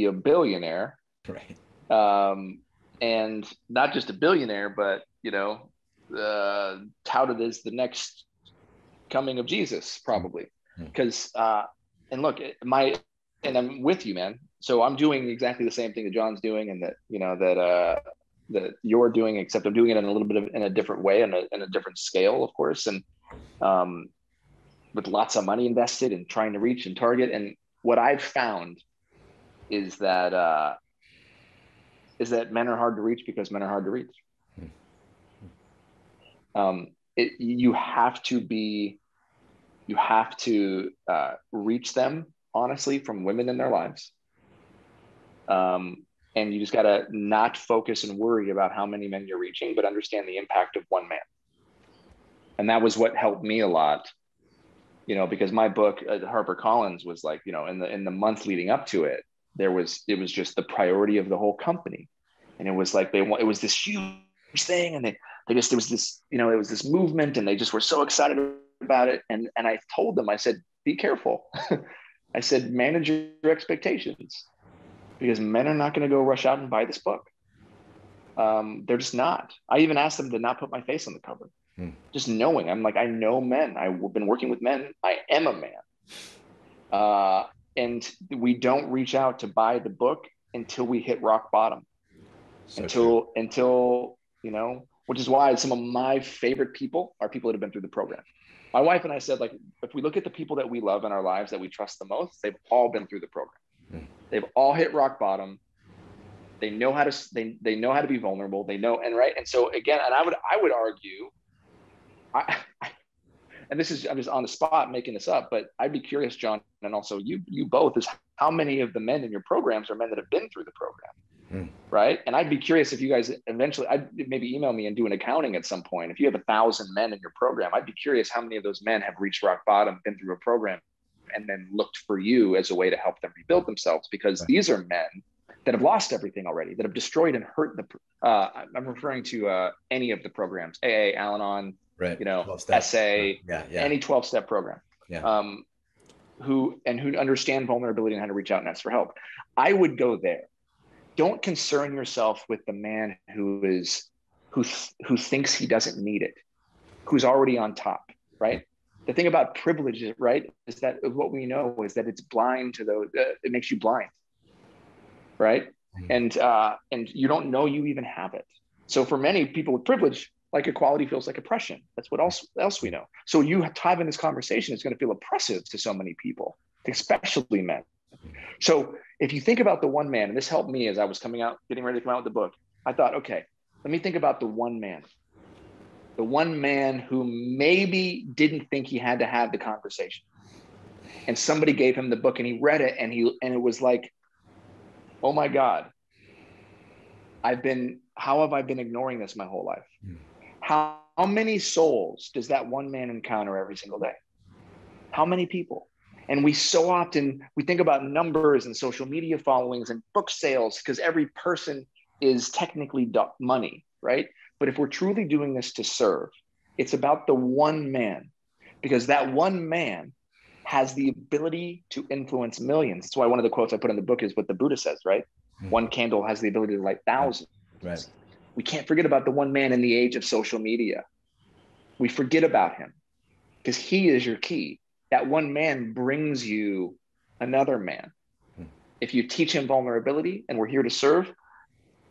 a billionaire, right? And not just a billionaire, but you know, touted as the next coming of Jesus, probably. Because and look, and I'm with you, man. So I'm doing exactly the same thing that John's doing, and that you know that you're doing, except I'm doing it in a little bit in a different way, and in a different scale, of course, and with lots of money invested and trying to reach and target. And what I've found is that men are hard to reach because men are hard to reach. You have to reach them honestly from women in their lives. And you just got to not focus and worry about how many men you're reaching, but understand the impact of one man. And that was what helped me a lot, you know, because my book at HarperCollins was like, you know, in the months leading up to it, it was just the priority of the whole company. And it was like, it was this huge thing. And there was this movement, and they just were so excited about it. And I told them, I said, be careful. I said, manage your expectations, because men are not going to go rush out and buy this book. They're just not. I even asked them to not put my face on the cover. Just knowing, I'm like, I know men. I've been working with men. I am a man. And we don't reach out to buy the book until we hit rock bottom. So until, you know, which is why some of my favorite people are people that have been through the program. My wife and I said, like, if we look at the people that we love in our lives, that we trust the most, they've all been through the program. They've all hit rock bottom. They know how to they know how to be vulnerable. They know, and right. And so again, and I would argue, and this is, I'm just on the spot making this up, but I'd be curious, John, and also you both, is how many of the men in your programs are men that have been through the program, right? And I'd be curious if you guys eventually, I'd maybe email me and do an accounting at some point. If you have 1,000 men in your program, I'd be curious how many of those men have reached rock bottom, been through a program, and then looked for you as a way to help them rebuild themselves, because these are men that have lost everything already, that have destroyed and hurt I'm referring to any of the programs, AA, Al-Anon, right, you know, SA, any 12-step program, who understand vulnerability and how to reach out and ask for help. I would go there. Don't concern yourself with the man who thinks he doesn't need it, who's already on top, right? The thing about privilege, right, is that what we know is that it's blind to those. It makes you blind, right? And you don't know you even have it. So for many people with privilege, like equality feels like oppression. That's what else we know. So you having this conversation is going to feel oppressive to so many people, especially men. So if you think about the one man, and this helped me as I was getting ready to come out with the book, I thought, okay, let me think about the one man. The one man who maybe didn't think he had to have the conversation. And somebody gave him the book and he read it, and it was like, oh my God, how have I been ignoring this my whole life? How many souls does that one man encounter every single day? How many people? And we so often, we think about numbers and social media followings and book sales because every person is technically money, right? But if we're truly doing this to serve, it's about the one man, because that one man has the ability to influence millions. That's why one of the quotes I put in the book is what the Buddha says, right? One candle has the ability to light thousands. Right. We can't forget about the one man in the age of social media. We forget about him because he is your key. That one man brings you another man. If you teach him vulnerability and we're here to serve,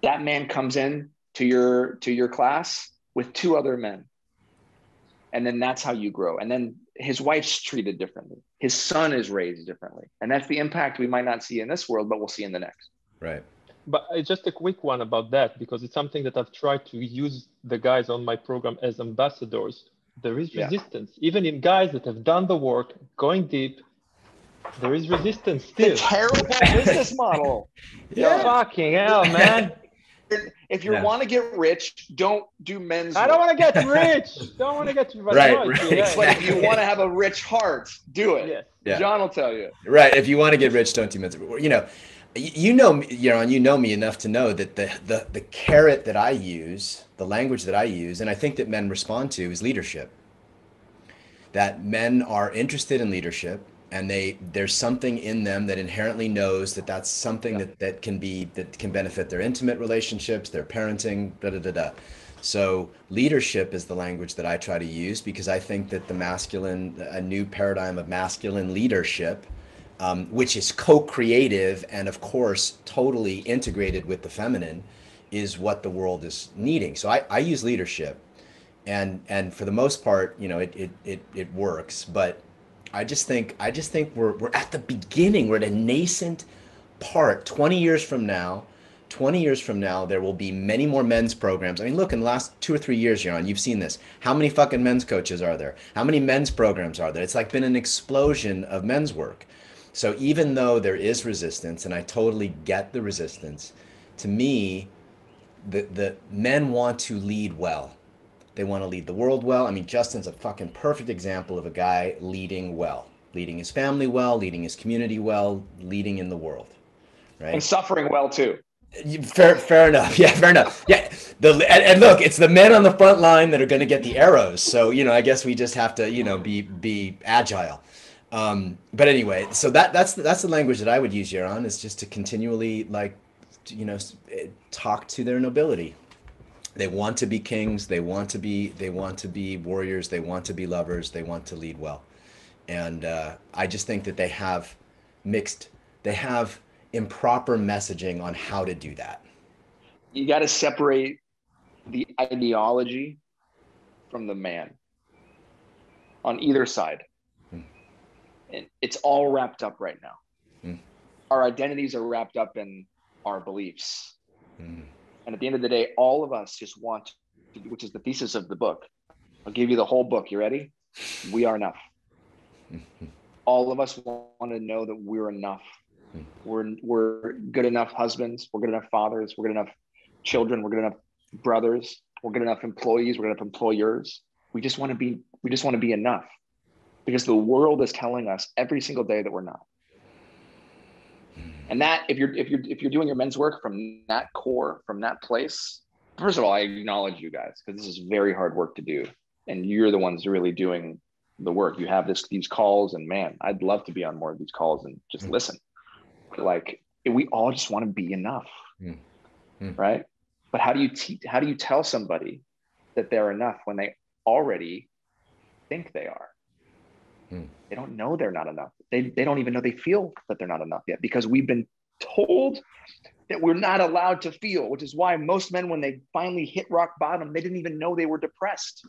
that man comes in to your class with two other men. And then that's how you grow. And then his wife's treated differently. His son is raised differently. And that's the impact we might not see in this world, but we'll see in the next. Right. But just a quick one about that, because it's something that I've tried to use the guys on my program as ambassadors. There is resistance, even in guys that have done the work, going deep. There is resistance still. It's a terrible business model. Yeah. Fucking hell, man. If you want to get rich, don't do men's I don't want to get rich. Don't want to get rich. Right. But if you want to have a rich heart, do it. Yes. Yeah. John will tell you. Right. If you want to get rich, don't do men's work. You know me enough to know that the carrot that I use, the language that I use, and I think that men respond to, is leadership. That men are interested in leadership, and there's something in them that inherently knows that that's something that can benefit their intimate relationships, their parenting, So leadership is the language that I try to use, because I think that a new paradigm of masculine leadership, which is co-creative and of course totally integrated with the feminine, is what the world is needing. So I use leadership, and for the most part, it works. But I just think we're at the beginning. We're at a nascent part. 20 years from now, there will be many more men's programs. I mean, look, in the last 2 or 3 years, Yaron, you've seen this. How many fucking men's coaches are there? How many men's programs are there? It's like been an explosion of men's work. So even though there is resistance, and I totally get the resistance, to me, the men want to lead well. They want to lead the world well. I mean, Justin's a fucking perfect example of a guy leading well, leading his family well, leading his community well, leading in the world, right? And suffering well too. Fair enough. Yeah, fair enough. Yeah. And look, it's the men on the front line that are going to get the arrows. So, I guess we just have to, be agile. But anyway, so that's the language that I would use, Yaron, is just to continually talk to their nobility. They want to be kings. They want to be warriors. They want to be lovers. They want to lead well. And I just think that they have improper messaging on how to do that. You got to separate the ideology from the man on either side. And it's all wrapped up right now. Our identities are wrapped up in our beliefs. And at the end of the day, all of us just want, which is the thesis of the book. I'll give you the whole book. You ready? We are enough. All of us want to know that we're enough. We're good enough husbands. We're good enough fathers. We're good enough children. We're good enough brothers. We're good enough employees. We're good enough employers. We just want to be enough, because the world is telling us every single day that we're not. And that if you're doing your men's work from that core, from that place, first of all, I acknowledge you guys, because this is very hard work to do, and you're the ones really doing the work. You have these calls, and man, I'd love to be on more of these calls and just listen. Like, we all just want to be enough, right? But how do you tell somebody that they're enough when they already think they are? They don't know they're not enough. They don't even know they feel that they're not enough yet, because we've been told that we're not allowed to feel, which is why most men, when they finally hit rock bottom, they didn't even know they were depressed.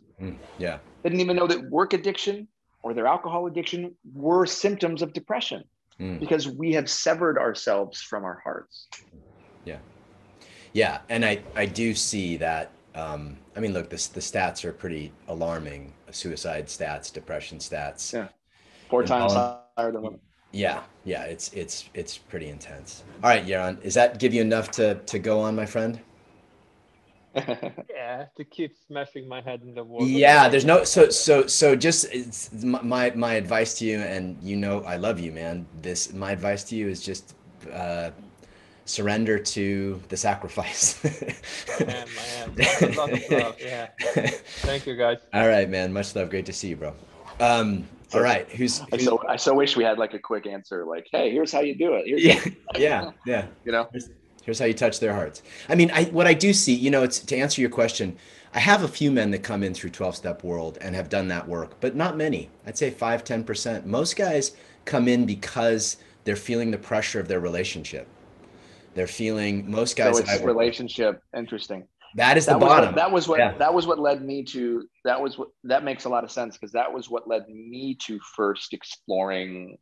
Yeah. They didn't even know that work addiction or their alcohol addiction were symptoms of depression, because we have severed ourselves from our hearts. Yeah. And I do see that. I mean, look, the stats are pretty alarming. Suicide stats, depression stats. Yeah. 4 times higher than women. Yeah, yeah, it's pretty intense. All right, Yaron, does that give you enough to go on, my friend? Yeah, to keep smashing my head in the wall. But Yeah, there's maybe no I don't know. so just it's my advice to you, and you know I love you, man. This my advice to you is just uh surrender to the sacrifice. I am. A lot of love. Yeah. Thank you, guys. All right, man. Much love. Great to see you, bro. All So right. I so wish we had like a quick answer, like, hey, here's how you do it. Here's Yeah, like, yeah, yeah. you know. Here's how you touch their hearts. I mean, what I do see, it's to answer your question. I have a few men that come in through 12-step world and have done that work, but not many. I'd say 5-10%. Most guys come in because they're feeling the pressure of their relationship. They're feeling most So guys that I it's work with. relationship. Interesting. That is the bottom. Yeah. That was what led me to that makes a lot of sense, because that was what led me to first exploring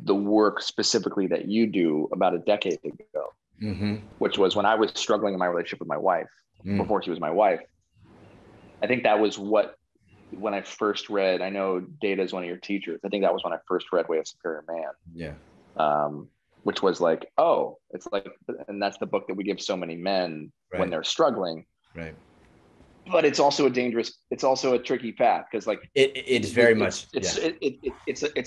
the work specifically that you do about a decade ago, Mm-hmm. which was when I was struggling in my relationship with my wife Mm. before she was my wife. I think that was when I first read, I know Data is one of your teachers. I think that was when I first read Way of Superior Man. Yeah. Which was like, oh, it's like, and that's the book that we give so many men when Right. they're struggling. Right. But it's also it's also a tricky path, because like It's very much. it's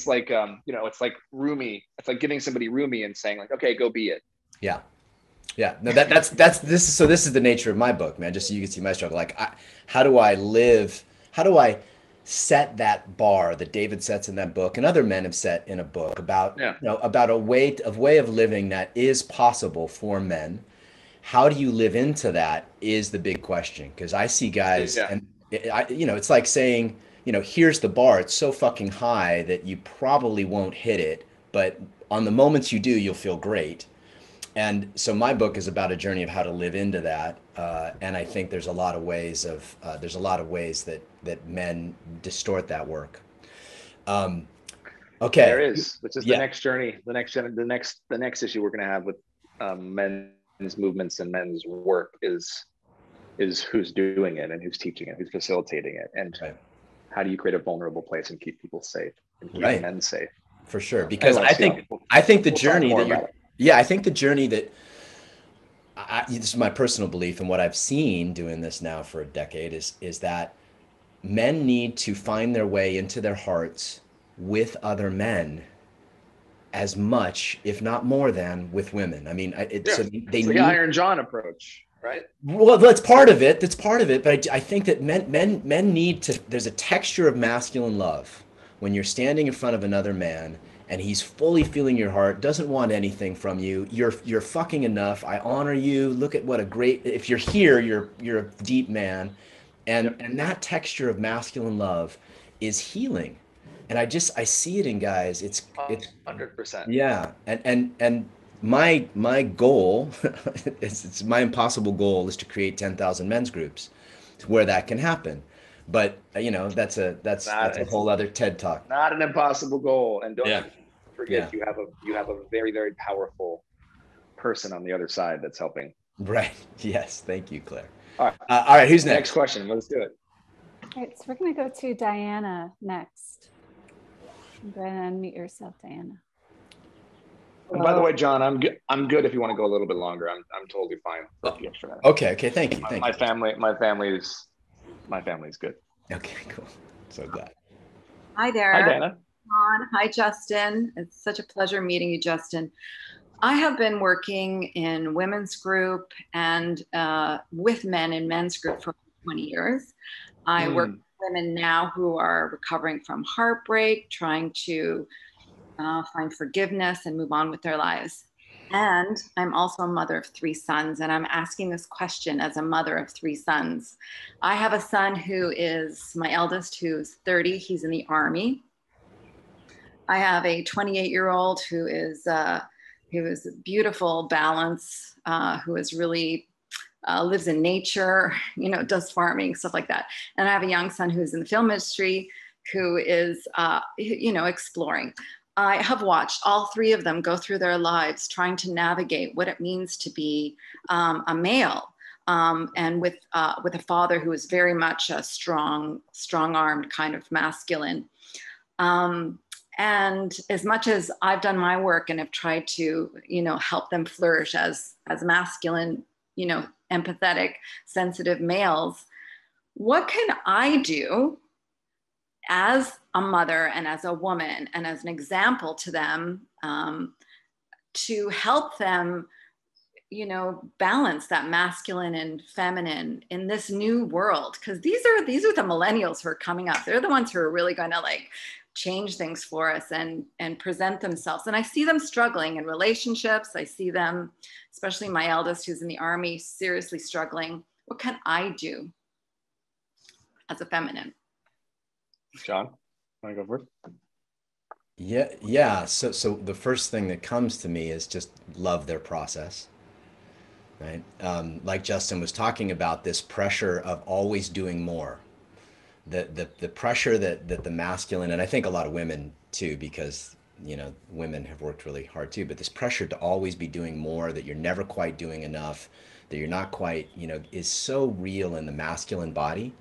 like it's like Rumi. It's like giving somebody Rumi and saying like, okay, go be it. Yeah. Yeah, no, that's this. So this is the nature of my book, man. Just so you can see my struggle. Like, how do I live? How do I set that bar that David sets in that book, and other men have set in a book about, Yeah. about a way of living that is possible for men. How do you live into that is the big question. Because I see guys, Yeah. and it's like saying, here's the bar. It's so fucking high that you probably won't hit it, but on the moments you do, you'll feel great. And so my book is about a journey of how to live into that, and I think there's a lot of ways that men distort that work. There Okay, is, which is the yeah, next journey, the next issue we're going to have with men's movements and men's work is who's doing it and who's teaching it, who's facilitating it, and right, how do you create a vulnerable place and keep people safe and keep right, men safe. for sure. Because Anyways, I think the we'll talk journey more that you're, about it. yeah, I think the journey that this is my personal belief, and what I've seen doing this now for a decade is that men need to find their way into their hearts with other men as much, if not more than, with women. I mean, Yeah, so they it's the need. Iron John approach, right? Well, that's part of it. That's part of it. But I think that men need to. There's a texture of masculine love when you're standing in front of another man and he's fully feeling your heart, doesn't want anything from you. You're fucking enough. I honor you. Look at what a great. If you're here, you're a deep man, and Yep. and that texture of masculine love is healing, and I see it in guys. It's 100%. yeah, and my goal, it's my impossible goal is to create 10,000 men's groups where that can happen. But that's a It's whole other TED talk. not an impossible goal, and don't Yeah. ever forget Yeah. you have a very, very powerful person on the other side that's helping. Right. Yes. Thank you, Claire. All right. All right. Who's Next next? question. Let's do it. All right, so we're going to go to Diana next. Go ahead and unmute yourself, Diana. And by the way, John, I'm good if you want to go a little bit longer. I'm totally fine for a few extra minutes. Okay. Okay. Thank you. Thank My you. family is good. Okay. Cool. So glad. Hi there. Hi, Diana. Hi, Justin. It's such a pleasure meeting you, Justin. I have been working in women's group and with men in men's group for 20 years. I work with women now who are recovering from heartbreak, trying to find forgiveness and move on with their lives. And I'm also a mother of 3 sons, and I'm asking this question as a mother of 3 sons. I have a son who is my eldest, who's 30. He's in the Army. I have a 28-year-old who is a beautiful balance, who is really lives in nature, does farming, stuff like that. And I have a young son who's in the film industry, who is, exploring. I have watched all 3 of them go through their lives trying to navigate what it means to be a male, and with a father who is very much a strong-armed kind of masculine. And as much as I've done my work and have tried to, help them flourish as masculine, empathetic, sensitive males, what can I do as a mother and as a woman and as an example to them, to help them, balance that masculine and feminine in this new world? Because these are the millennials who are coming up. They're the ones who are really going to change things for us and present themselves. And I see them struggling in relationships. I see them, especially my eldest who's in the Army, seriously struggling. What can I do as a feminine? John, want to go first? Yeah. So the first thing that comes to me is just love their process, right? Like Justin was talking about, this pressure of always doing more. The pressure that the masculine, and I think a lot of women too, because women have worked really hard too, but this pressure to always be doing more, that you're never quite doing enough, that you're not quite, is so real in the masculine body.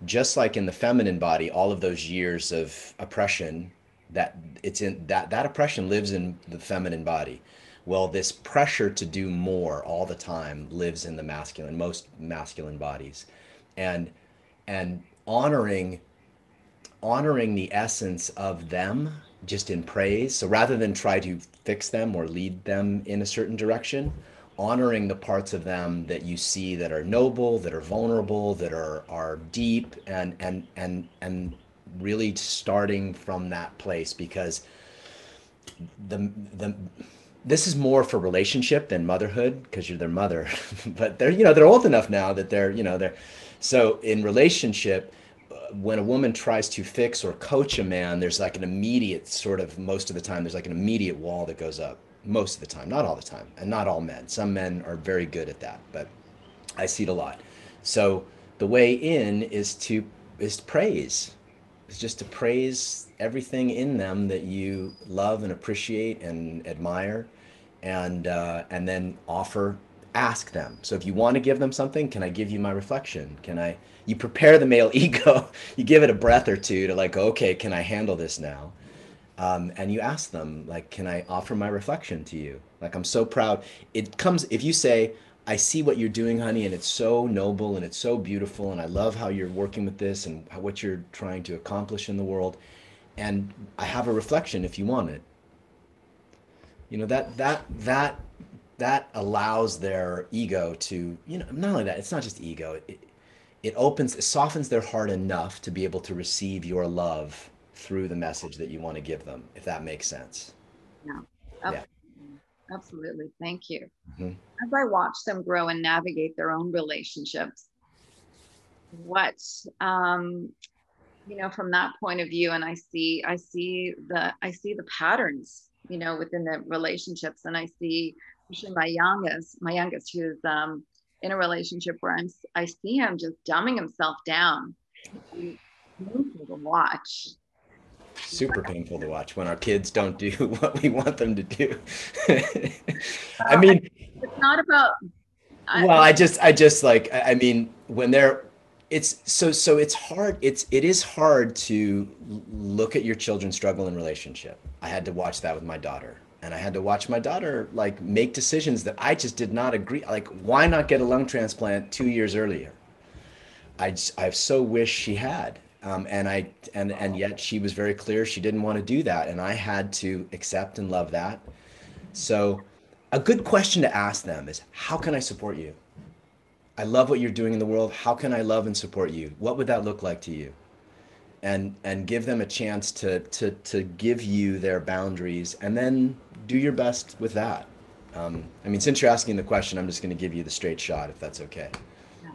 Just like in the feminine body, all of those years of oppression, that it's in that oppression lives in the feminine body. Well, this pressure to do more all the time lives in the masculine, most masculine bodies. And and honoring the essence of them just in praise. So rather than try to fix them or lead them in a certain direction, honoring the parts of them that you see that are noble, that are vulnerable, that are deep, and really starting from that place, because the this is more for relationship than motherhood, because you're their mother. But they're old enough now that they're so in relationship, when a woman tries to fix or coach a man, there's like an immediate sort of, most of the time, there's like an immediate wall that goes up. Most of the time, not all the time, and not all men. Some men are very good at that, but I see it a lot. So the way in is praise. It's just to praise everything in them that you love and appreciate and admire, and then ask them. So if you want to give them something, can I give you my reflection? You prepare the male ego, you give it a breath or two to okay, can I handle this now? And you ask them, can I offer my reflection to you? I'm so proud. It comes, if you say, I see what you're doing, honey, and it's so noble and it's so beautiful, and I love how you're working with this and what you're trying to accomplish in the world. And I have a reflection if you want it. That allows their ego to, not only that, it's not just ego. It softens their heart enough to be able to receive your love through the message that you want to give them, if that makes sense. Yeah, Yeah. Absolutely. Thank you. Mm-hmm. As I watch them grow and navigate their own relationships, what, from that point of view, and I see the patterns, within the relationships, and I see, especially my youngest who's in a relationship where I see him just dumbing himself down. Painful to watch. Super painful to watch when our kids don't do what we want them to do. I mean, it's not about. Well, I mean, when they're, it's hard. It is hard to look at your children struggle in relationship. I had to watch that with my daughter, and I had to watch my daughter make decisions that I just did not agree. Why not get a lung transplant 2 years earlier? I so wish she had. And yet she was very clear she didn't want to do that, and I had to accept and love that. So a good question to ask them is, how can I support you? I love what you're doing in the world. How can I love and support you? What would that look like to you? And give them a chance to give you their boundaries, and then do your best with that. I mean, since you're asking the question, I'm just going to give you the straight shot, if that's okay. Yeah,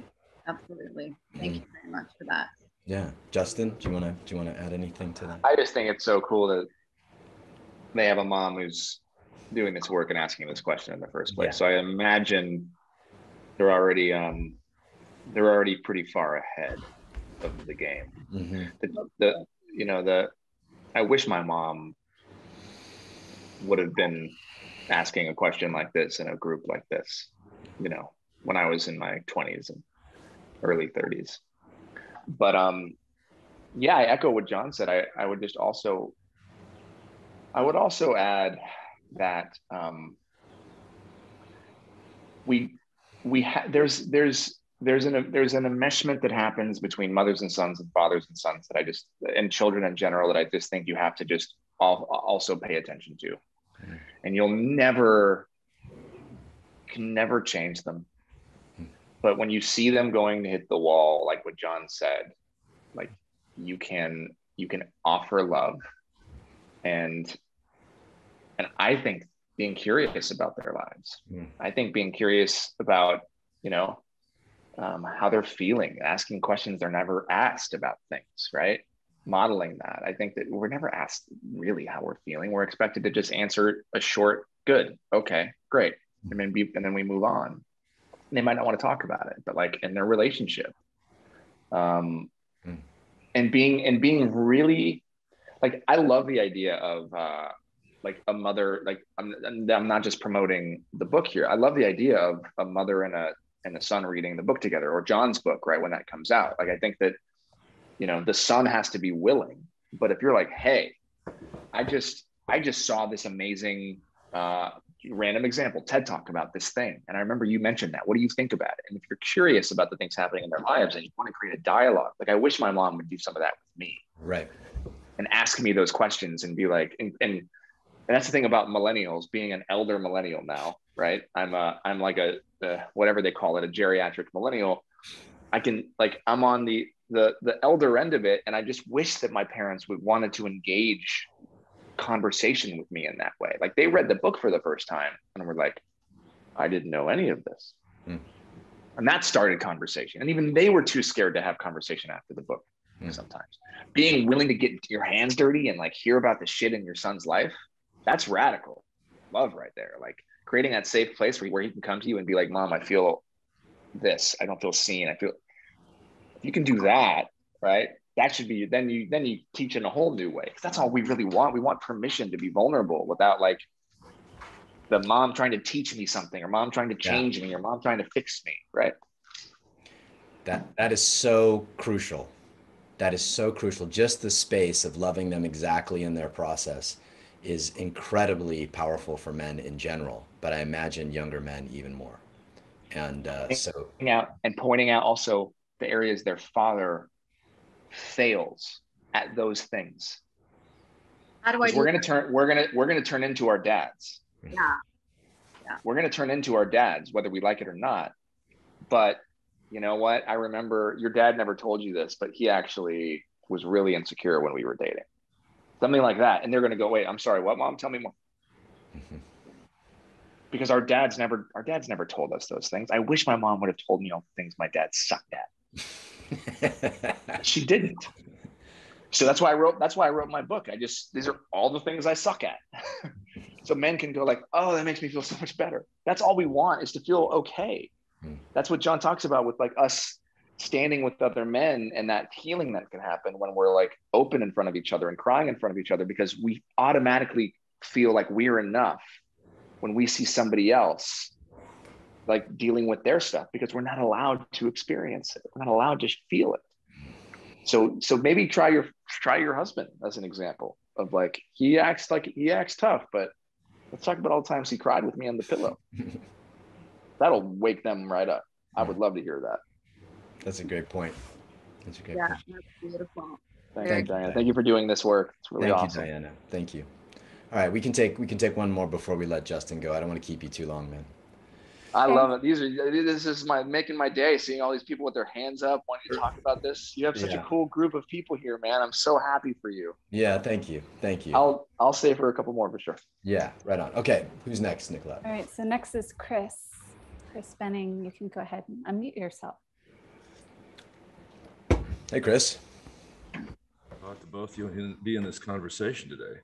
absolutely. Thank you very much for that. Yeah, Justin, do you want to add anything to that? I just think it's so cool that they have a mom who's doing this work and asking this question in the first place. Yeah. So I imagine they're already pretty far ahead of the game. Mm-hmm. I wish my mom would have been asking a question like this in a group like this, when I was in my 20s and early 30s. But yeah, I echo what John said. I would just also I would also add that there's an enmeshment that happens between mothers and sons and fathers and sons that and children in general, that I just think you have to just also pay attention to. And can never change them. But when you see them going to hit the wall, like what John said, like you can offer love, and I think being curious about their lives. I think being curious about, how they're feeling, asking questions they're never asked about things, right? Modeling that. I think that we're never asked really how we're feeling. We're expected to just answer a short, good, okay, great. And then we move on. They might not want to talk about it, but like in their relationship, and being really, like, I love the idea of like a mother, like I'm not just promoting the book here. I love the idea of a mother and a son reading the book together, or John's book, right, when that comes out. Like, I think that, the son has to be willing. But if you're like, hey, I just saw this amazing random example, TED Talk about this thing, and I remember you mentioned that. What do you think about it? And if you're curious about the things happening in their lives and you want to create a dialogue, like, I wish my mom would do some of that with me, right? And ask me those questions and be like, and that's the thing about millennials, being an elder millennial now, right? I'm like a whatever they call it, a geriatric millennial. I'm on the elder end of it, and I just wish that my parents would wanted to engage conversation with me in that way. Like, they read the book for the first time and were like, I didn't know any of this. And that started conversation. And even they were too scared to have conversation after the book. Sometimes being willing to get your hands dirty and like hear about the shit in your son's life, that's radical love right there. Like, creating that safe place where he can come to you and be like, Mom, I feel this, I don't feel seen. If you can do that, right, that should be, then you teach in a whole new way. Because that's all we really want. We want permission to be vulnerable without like the mom trying to teach me something, or mom trying to change me, or mom trying to fix me, right? That is so crucial. That is so crucial. Just the space of loving them exactly in their process is incredibly powerful for men in general, but I imagine younger men even more. And pointing out also the areas their father fails at those things. How do I do we're gonna turn into our dads. Yeah. We're gonna turn into our dads, whether we like it or not. But you know what? I remember your dad never told you this, but he actually was really insecure when we were dating. Something like that. And they're gonna go, wait, I'm sorry, what, Mom? Tell me more. Because our dads never told us those things. I wish my mom would have told me all the things my dad sucked at. She didn't. So that's why I wrote my book. These are all the things I suck at. So men can go like, oh, that makes me feel so much better. That's all we want, is to feel okay. That's what John talks about with like us standing with other men, and that healing that can happen when we're like open in front of each other and crying in front of each other, because we automatically feel like we're enough when we see somebody else like dealing with their stuff, because we're not allowed to experience it. We're not allowed to feel it. So maybe try your husband as an example of like, he acts tough, but let's talk about all the times he cried with me on the pillow. That'll wake them right up. I would love to hear that. That's a great point. That's beautiful. Thank you, Diana. Thank you for doing this work. It's really awesome. Thank you, Diana. Thank you. All right, we can take one more before we let Justin go. I don't want to keep you too long, man. I love it. This is making my day, seeing all these people with their hands up wanting to talk about this. You have such a cool group of people here, man. I'm so happy for you. Yeah, thank you. I'll stay for a couple more for sure. Yeah, right on. Okay, who's next, Nicolette? All right, so next is Chris Benning. You can go ahead and unmute yourself. Hey, Chris. Glad to both you be in this conversation today.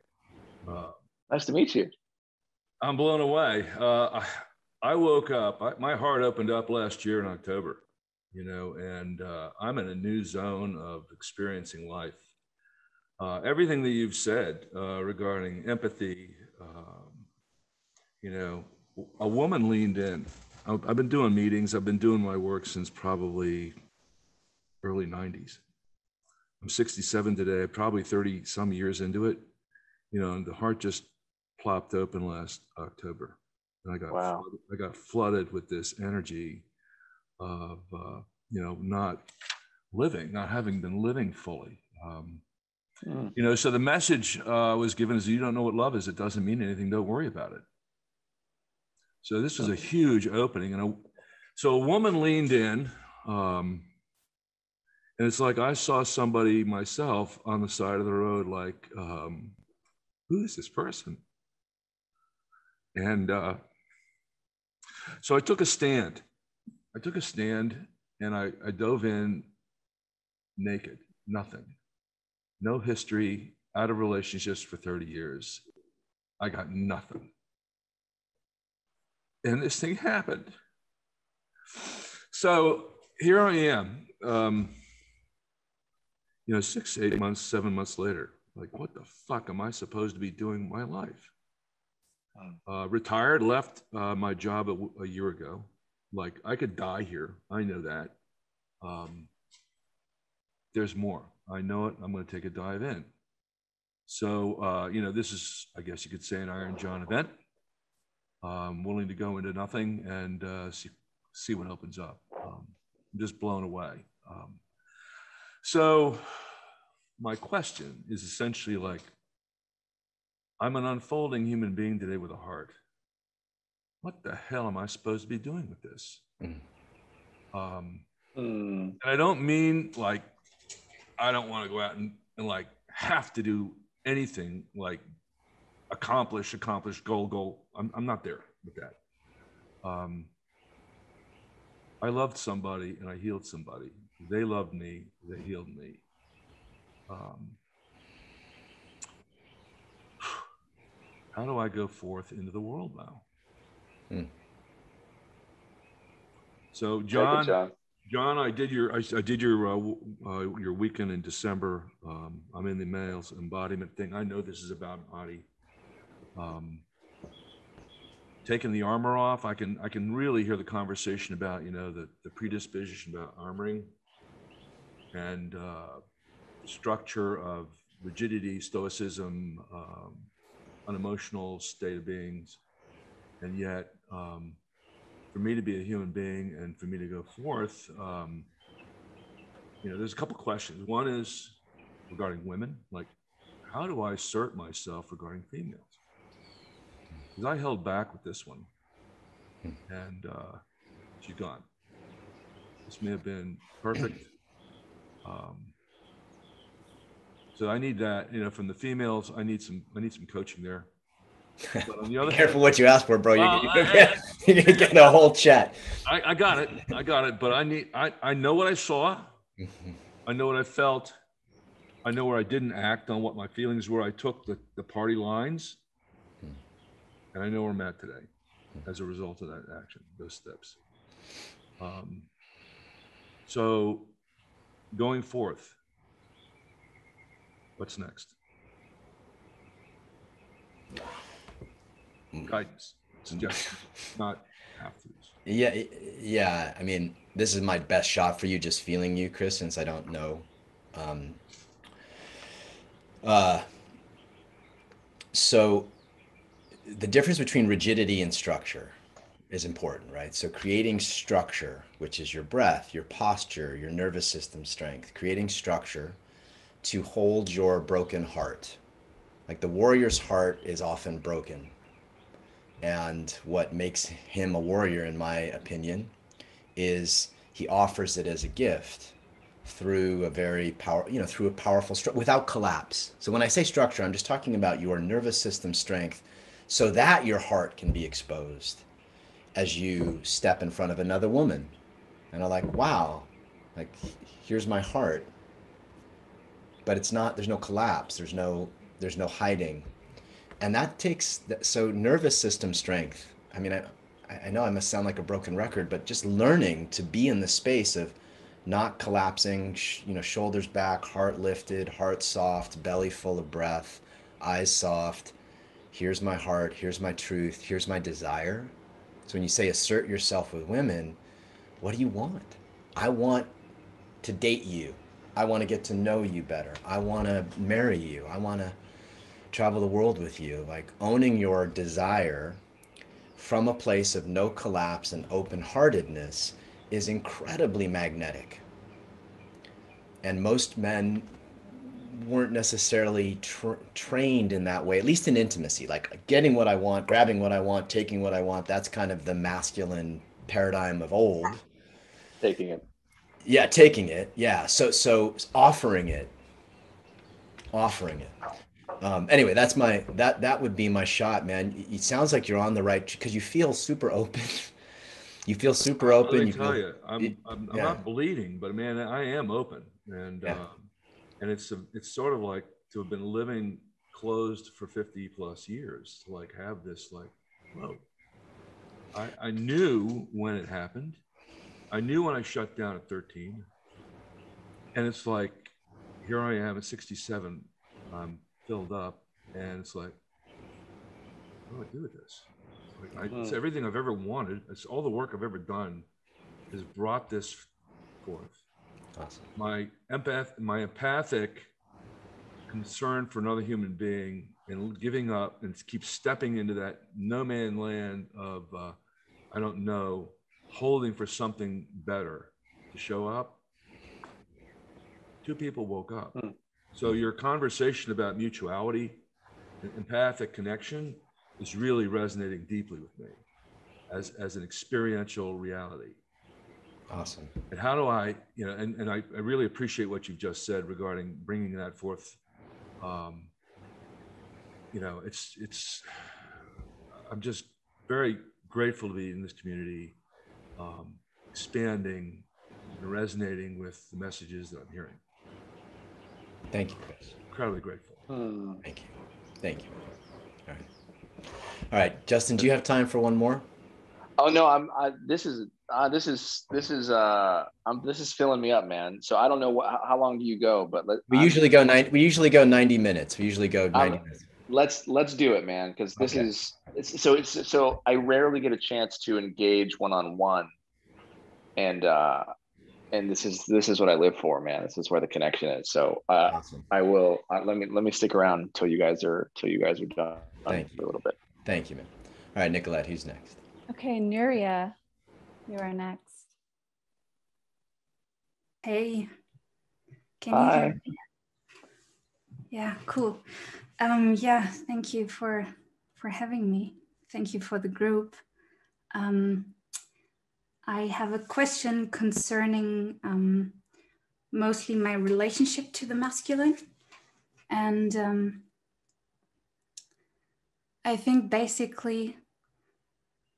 Nice to meet you. I'm blown away. I woke up, my heart opened up last year in October, and I'm in a new zone of experiencing life. Everything that you've said regarding empathy, a woman leaned in. I've been doing meetings. I've been doing my work since probably early 90s. I'm 67 today, probably 30 some years into it. and the heart just plopped open last October, and Wow. I got flooded with this energy of not having been living fully. So the message was given is, you don't know what love is, it doesn't mean anything, don't worry about it. So this was a huge opening, and so a woman leaned in, and it's like I saw somebody myself on the side of the road, like, who is this person? And so I took a stand. And I dove in naked, nothing, no history, out of relationships for 30 years. I got nothing. And this thing happened. So here I am, 6, 8 months, 7 months later, like, what the fuck am I supposed to be doing with my life? Retired, left my job a year ago. Like, I could die here. I know that. There's more. I know it. I'm going to take a dive in. So, this is, I guess you could say, an Iron John event. I'm willing to go into nothing and see what opens up. I'm just blown away. So my question is essentially like, I'm an unfolding human being today with a heart. What the hell am I supposed to be doing with this? And I don't mean like, I don't want to go out and like have to do anything like accomplish, goal. I'm not there with that. I loved somebody and I healed somebody. They loved me, they healed me. How do I go forth into the world now? So John, I did your weekend in December. I'm in the male's embodiment thing. I know this is about body. Taking the armor off, I can really hear the conversation about the predisposition about armoring and structure of rigidity, stoicism, unemotional state of beings, and yet for me to be a human being and for me to go forth, there's a couple questions. One is regarding women, like, how do I assert myself regarding females? Because I held back with this one, and she's gone. This may have been perfect. So I need that, from the females. I need some coaching there. But on the other Careful hand, what you ask for, bro. You're gonna get a whole chat. I got it. But I know what I saw. I know what I felt. I know where I didn't act on what my feelings were. I took the party lines, and I know where I'm at today as a result of that action, those steps. So going forth, what's next? Guidance, suggestions, not have-tos. Yeah. I mean, this is my best shot for you, just feeling you, Chris, since I don't know. So the difference between rigidity and structure is important, right? So creating structure, which is your breath, your posture, your nervous system strength, creating structure to hold your broken heart. Like the warrior's heart is often broken. And what makes him a warrior, in my opinion, is he offers it as a gift through a very through a powerful structure without collapse. So when I say structure, I'm just talking about your nervous system strength so that your heart can be exposed as you step in front of another woman. And I'm like, wow, like, here's my heart. But it's not, there's no collapse. There's no hiding. And that takes, so nervous system strength. I mean, I know I must sound like a broken record, but just learning to be in the space of not collapsing, shoulders back, heart lifted, heart soft, belly full of breath, eyes soft. Here's my heart, here's my truth, here's my desire. So when you say assert yourself with women, what do you want? I want to date you. I want to get to know you better. I want to marry you. I want to travel the world with you. Like owning your desire from a place of no collapse and open-heartedness is incredibly magnetic. And most men weren't necessarily trained in that way, at least in intimacy, like getting what I want, grabbing what I want, taking what I want. That's kind of the masculine paradigm of old. Taking it. Yeah, taking it. Yeah. So offering it. Anyway, that's that would be my shot, man. It sounds like you're on the right, because you feel super open. You feel super open. Let me You tell feel, you, I'm yeah. not bleeding, but man, I am open, and Yeah. and it's sort of like to have been living closed for 50 plus years to like have this like, whoa. I knew when it happened. I knew when I shut down at 13, and it's like, here I am at 67. I'm filled up, and it's like, what do I do with this? Like it's everything I've ever wanted. It's all the work I've ever done has brought this forth. Awesome. My empathic concern for another human being and giving up and keep stepping into that no man land of I don't know, holding for something better to show up. 2 people woke up. So your conversation about mutuality and empathic connection is really resonating deeply with me as an experiential reality. Awesome. And how do I, and I really appreciate what you've just said regarding bringing that forth. I'm just very grateful to be in this community, expanding and resonating with the messages that I'm hearing. Thank you, Chris. Incredibly grateful. Thank you. All right, Justin, do you have time for one more? Oh no, this is filling me up, man. So I don't know how long do you go, but we usually go 90 minutes. We usually go 90 minutes. Let's do it, man, because this is so I rarely get a chance to engage one-on-one, and this is what I live for, man. This is where the connection is. So awesome. I will let me stick around until you guys are done. Thank you for a little bit. Thank you, man. All right, Nicolette, who's next? Okay, Nuria, you are next. Hey, can Hi. you hear me? Yeah, cool. Yeah, thank you for having me. Thank you for the group. I have a question concerning mostly my relationship to the masculine. And I think basically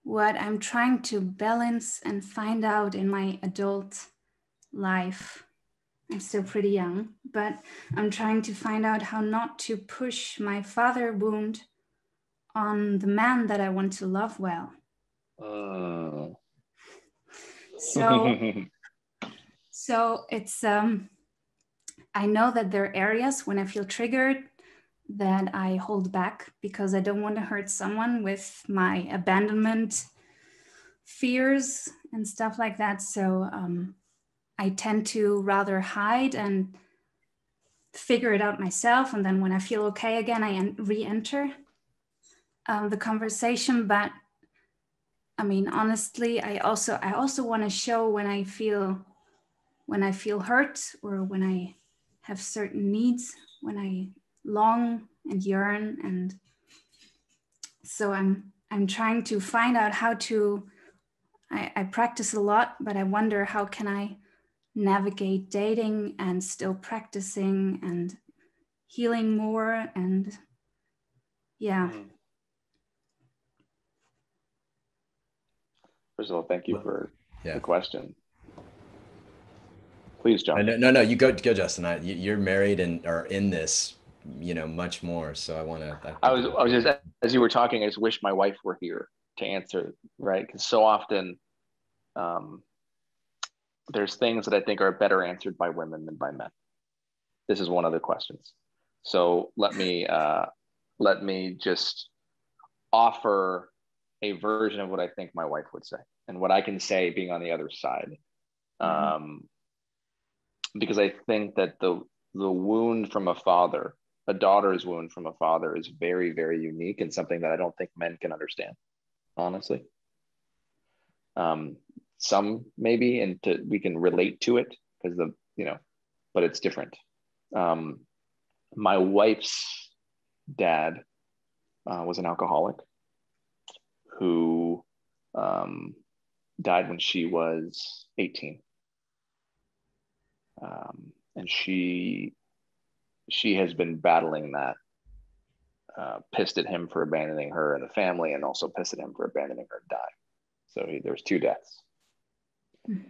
what I'm trying to balance and find out in my adult life, I'm still pretty young, but I'm trying to find out how not to push my father wound on the man that I want to love well. So it's, I know that there are areas when I feel triggered that I hold back because I don't want to hurt someone with my abandonment fears and stuff like that. So I tend to rather hide and figure it out myself. And then when I feel okay again, I re-enter the conversation. But I mean, honestly, I also want to show when I feel hurt or when I have certain needs, when I long and yearn. And so I'm trying to find out how to, I practice a lot, but I wonder how can I navigate dating and still practicing and healing more. And yeah. First of all, thank you for the question. Please, John. No, you go, Justin. You're married and are in this, much more. So I want to. I was just, as you were talking, I just wish my wife were here to answer, right? Because so often, there's things that I think are better answered by women than by men. This is one of the questions. So let me just offer a version of what I think my wife would say and what I can say being on the other side. Because I think that the wound from a father a daughter's wound from a father is very, very unique and something that I don't think men can understand, honestly. Some maybe, and we can relate to it because but it's different. My wife's dad was an alcoholic who died when she was 18. And she has been battling that, pissed at him for abandoning her and the family, and also pissed at him for abandoning her and dying. So there was 2 deaths. Mm-hmm.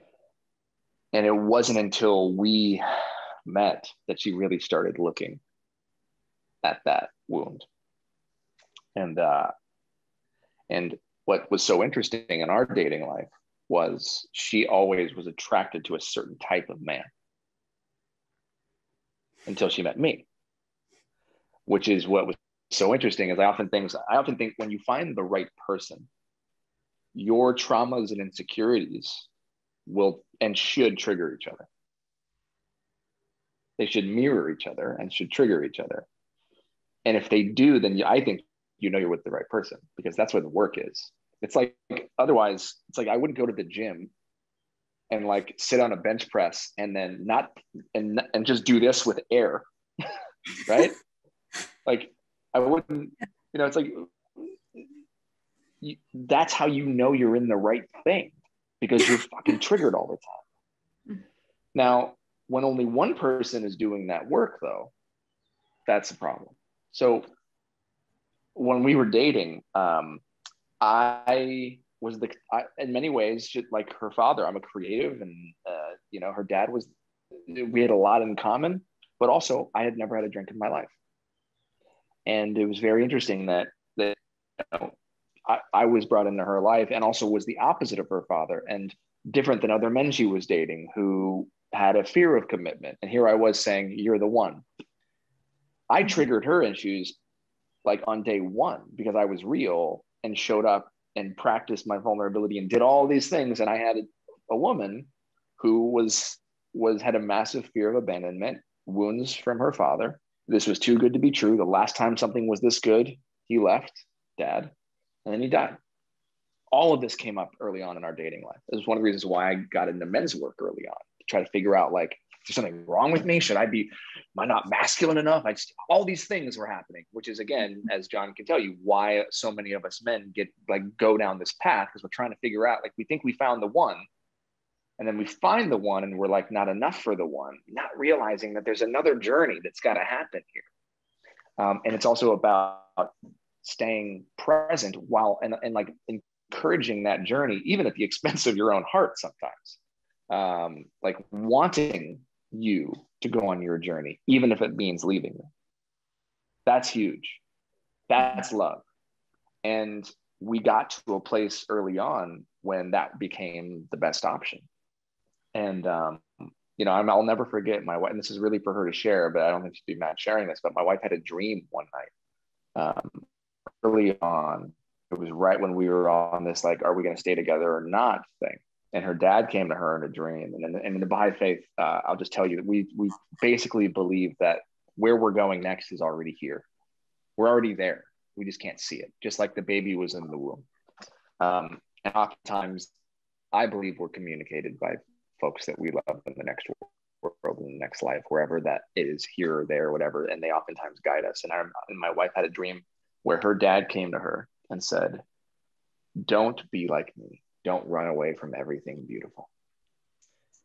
And it wasn't until we met that she really started looking at that wound. And what was so interesting in our dating life was she always was attracted to a certain type of man until she met me, which is what was so interesting. Is I often think when you find the right person, your traumas and insecurities will and should trigger each other. They should mirror each other and should trigger each other. And if they do, then I think you're with the right person, because that's where the work is. It's like, otherwise, it's like I wouldn't go to the gym and like sit on a bench press and then and just do this with air, right? Like I wouldn't, it's like, that's how you're in the right thing, because you're fucking triggered all the time. Now, when only one person is doing that work, though, that's a problem. So when we were dating, I was in many ways, like her father. I'm a creative, and her dad was. We had a lot in common, but also I had never had a drink in my life, and it was very interesting that I was brought into her life, and also was the opposite of her father, and different than other men she was dating who had a fear of commitment. And here I was saying, "You're the one." I triggered her issues like on day one, because I was real and showed up and practiced my vulnerability and did all these things. And I had a woman who had a massive fear of abandonment, wounds from her father. This was too good to be true. The last time something was this good, he left, Dad, and then he died. All of this came up early on in our dating life. This is one of the reasons why I got into men's work early on, to try to figure out, like, is there something wrong with me? Am I not masculine enough? All these things were happening, which is, again, as John can tell you, why so many of us men go down this path, because we're trying to figure out, like, we think we found the one, and then we find the one and we're like, not enough for the one, not realizing that there's another journey that's got to happen here. And it's also about staying present and like encouraging that journey, even at the expense of your own heart sometimes. Like wanting you to go on your journey, even if it means leaving them. That's huge. That's love. And we got to a place early on when that became the best option. And, I'll never forget my wife, and this is really for her to share, but I don't think she'd be mad sharing this, but my wife had a dream one night early on. It was right when we were on this, like, are we going to stay together or not thing. And her dad came to her in a dream. And in the Baha'i faith, I'll just tell you that we basically believe that where we're going next is already here. We're already there. We just can't see it, just like the baby was in the womb. And oftentimes, I believe we're communicated by folks that we love in the next world, in the next life, wherever that is, here or there, or whatever. And they oftentimes guide us. And my wife had a dream where her dad came to her and said, "Don't be like me. Don't run away from everything beautiful."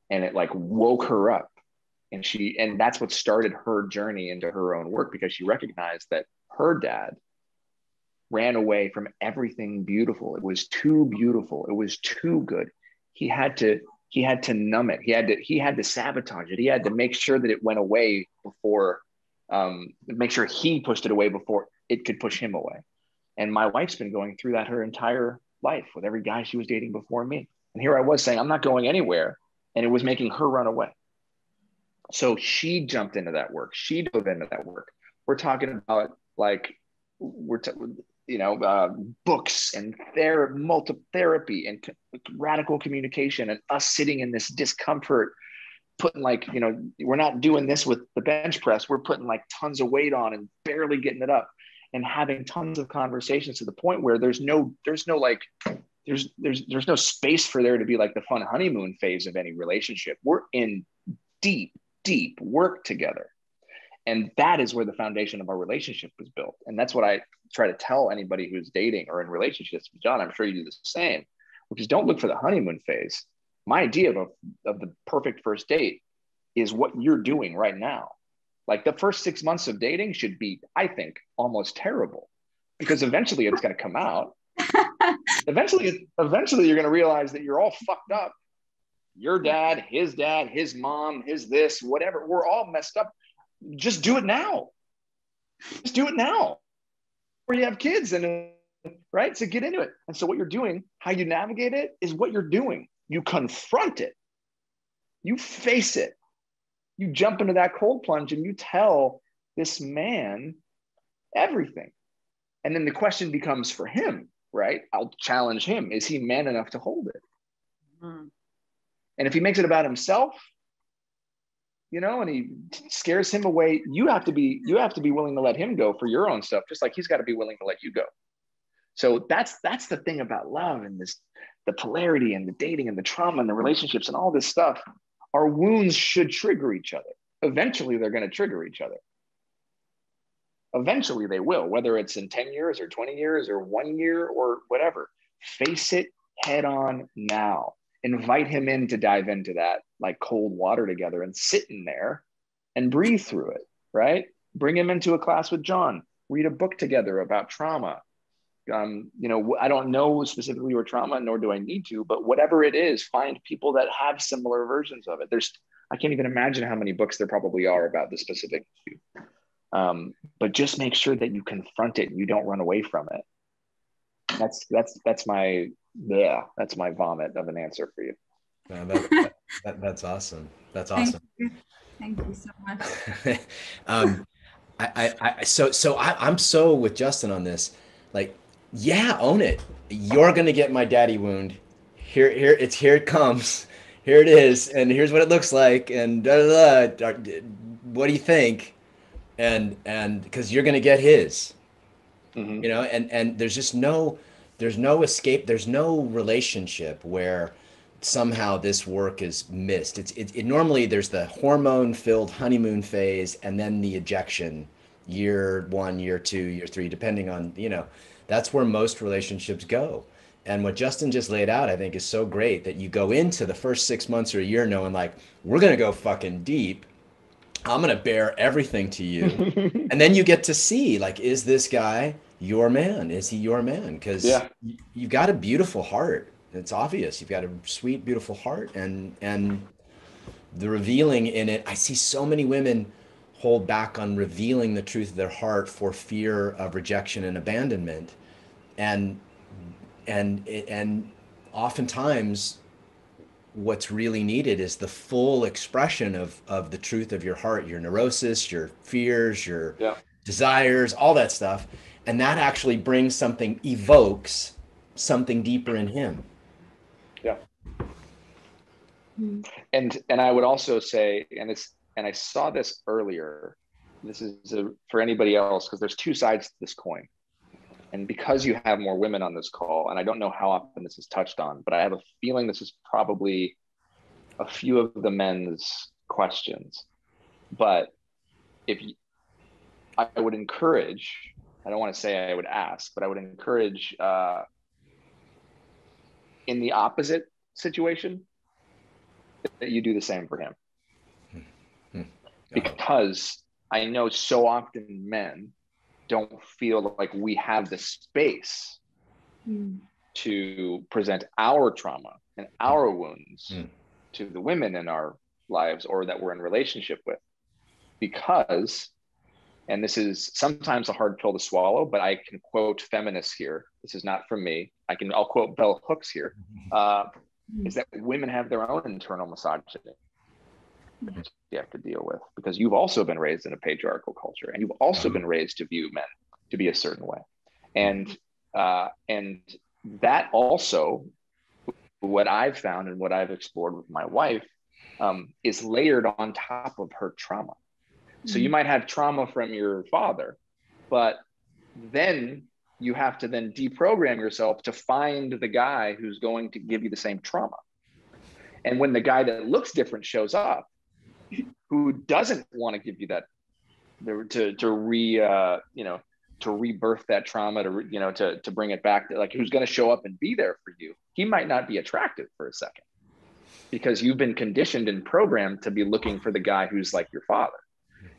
And it like woke her up. And that's what started her journey into her own work, because she recognized that her dad ran away from everything beautiful. It was too beautiful. It was too good. He had to numb it. He had to sabotage it. He had to make sure that it went away before, make sure he pushed it away before it could push him away. And my wife's been going through that her entire life with every guy she was dating before me. And here I was saying, I'm not going anywhere. And it was making her run away. So she jumped into that work. She dove into that work. We're talking about like, books and therapy and radical communication, and us sitting in this discomfort putting like, you know, we're not doing this with the bench press. We're putting like tons of weight on and barely getting it up, and having tons of conversations to the point where there's no space for there to be like the fun honeymoon phase of any relationship. We're in deep work together. And that is where the foundation of our relationship was built. And that's what I try to tell anybody who's dating or in relationships. John, I'm sure you do the same, which is don't look for the honeymoon phase. My idea of the perfect first date is what you're doing right now. Like the first 6 months of dating should be, I think, almost terrible, because eventually it's going to come out. Eventually you're going to realize that you're all fucked up. Your dad, his mom, his this, whatever. We're all messed up. Just do it now. Just do it now. Or you have kids, and right? So get into it. And so what you're doing, how you navigate it, is what you're doing. You confront it. You face it. You jump into that cold plunge and you tell this man everything. And then the question becomes for him, right? I'll challenge him. Is he man enough to hold it? Mm. And if he makes it about himself, you know, and he scares him away, you have to be willing to let him go for your own stuff, just like he's got to be willing to let you go. So that's the thing about love and the polarity and the dating and the trauma and the relationships and all this stuff. Our wounds should trigger each other. Eventually, they're going to trigger each other. Eventually, they will, whether it's in 10 years or 20 years or 1 year or whatever. Face it head on now. Invite him in to dive into that like cold water together and sit in there and breathe through it, right? Bring him into a class with John. Read a book together about trauma. You know, I don't know specifically your trauma, nor do I need to, but whatever it is, find people that have similar versions of it. I can't even imagine how many books there probably are about the specific issue. But just make sure that you confront it and you don't run away from it. That's my vomit of an answer for you. That's awesome. That's awesome. Thank you so much. I'm so with Justin on this. Like, yeah, own it. You're gonna get my daddy wound. Here it comes. Here it is, and here's what it looks like. And what do you think? And because you're gonna get his. Mm-hmm. You know, and there's no escape. There's no relationship where somehow this work is missed. It normally there's the hormone-filled honeymoon phase and then the ejection, year 1, year 2, year 3, depending on, you know, that's where most relationships go. And what Justin just laid out, I think, is so great, that you go into the first 6 months or a year knowing like, we're going to go fucking deep. I'm going to bear everything to you. And then you get to see, like, is this guy your man? Is he your man? Because you've got a beautiful heart. It's obvious. You've got a sweet, beautiful heart. And the revealing in it, I see so many women hold back on revealing the truth of their heart for fear of rejection and abandonment. And oftentimes what's really needed is the full expression of the truth of your heart, your neurosis, your fears, your desires, all that stuff. And that actually evokes something deeper in him. Yeah. And I would also say, and I saw this earlier, this is for anybody else, because there's two sides to this coin. And because you have more women on this call, and I don't know how often this is touched on, but I have a feeling this is probably a few of the men's questions. But I would encourage, I don't want to say I would ask, but I would encourage in the opposite situation that you do the same for him. Because I know so often men don't feel like we have the space to present our trauma and our wounds to the women in our lives or that we're in relationship with. Because, and this is sometimes a hard pill to swallow, but I can quote feminists here. This is not from me. I'll quote Bell Hooks here. Is that women have their own internal misogyny you have to deal with, because you've also been raised in a patriarchal culture, and you've also been raised to view men to be a certain way. And that also, what I've found and what I've explored with my wife is layered on top of her trauma. So you might have trauma from your father, but then you have to then deprogram yourself to find the guy who's going to give you the same trauma. And when the guy that looks different shows up, who doesn't want to give you that, to rebirth that trauma, to bring it back, like who's going to show up and be there for you, he might not be attractive for a second because you've been conditioned and programmed to be looking for the guy who's like your father.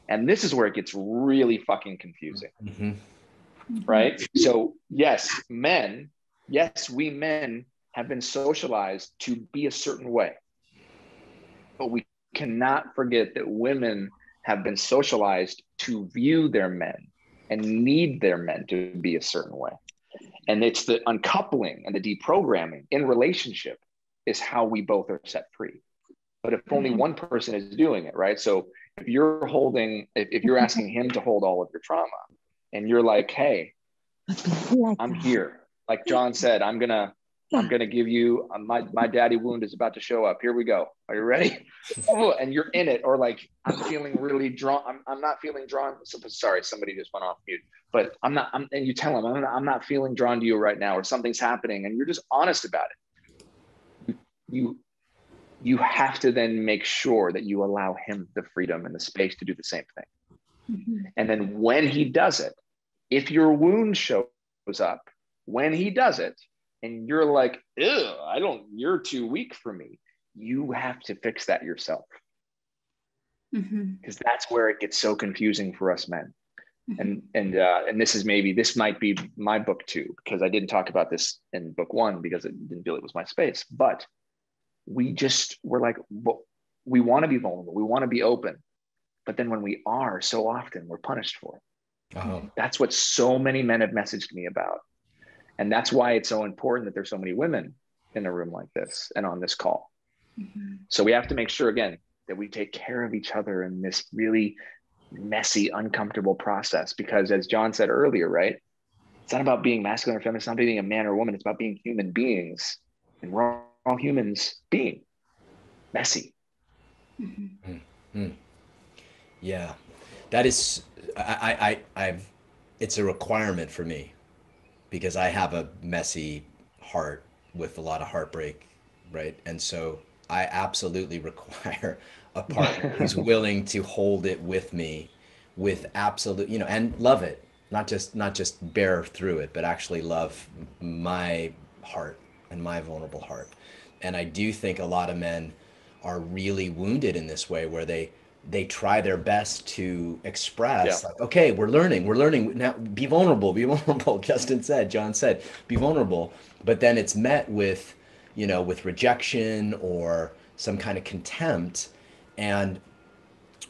And this is where it gets really fucking confusing. Right? So yes, we men have been socialized to be a certain way, but we cannot forget that women have been socialized to view their men and need their men to be a certain way. And it's the uncoupling and the deprogramming in relationship is how we both are set free. But if only one person is doing it, right? So if you're asking him to hold all of your trauma and you're like, hey, I'm here. Like John said, I'm gonna give you my daddy wound is about to show up. Here we go. Are you ready? And you're in it, or like I'm feeling really drawn. I'm not feeling drawn. Sorry, somebody just went off mute. But I'm not. And you tell him I'm not feeling drawn to you right now, or something's happening, and you're just honest about it. You have to then make sure that you allow him the freedom and the space to do the same thing. And then when he does it, if your wound shows up, when he does it, and you're like, ew, you're too weak for me, you have to fix that yourself. Because that's where it gets so confusing for us men. And this might be my book too, because I didn't talk about this in book one because I didn't feel it was my space. But we're like, well, we want to be vulnerable, we want to be open, but then when we are, so often we're punished for it. That's what so many men have messaged me about. And that's why it's so important that there's so many women in a room like this and on this call. So we have to make sure, again, that we take care of each other in this really messy, uncomfortable process. Because as John said earlier, right? It's not about being masculine or feminine. It's not about being a man or a woman. It's about being human beings. And we're all humans being messy. Yeah, that is, it's a requirement for me because I have a messy heart with a lot of heartbreak, right? And so I absolutely require a partner who's willing to hold it with me with absolute, and love it, not just bear through it, but actually love my heart and my vulnerable heart. And I do think a lot of men are really wounded in this way where they try their best to express like, okay, we're learning now, be vulnerable. John said, be vulnerable. But then it's met with, with rejection or some kind of contempt. And,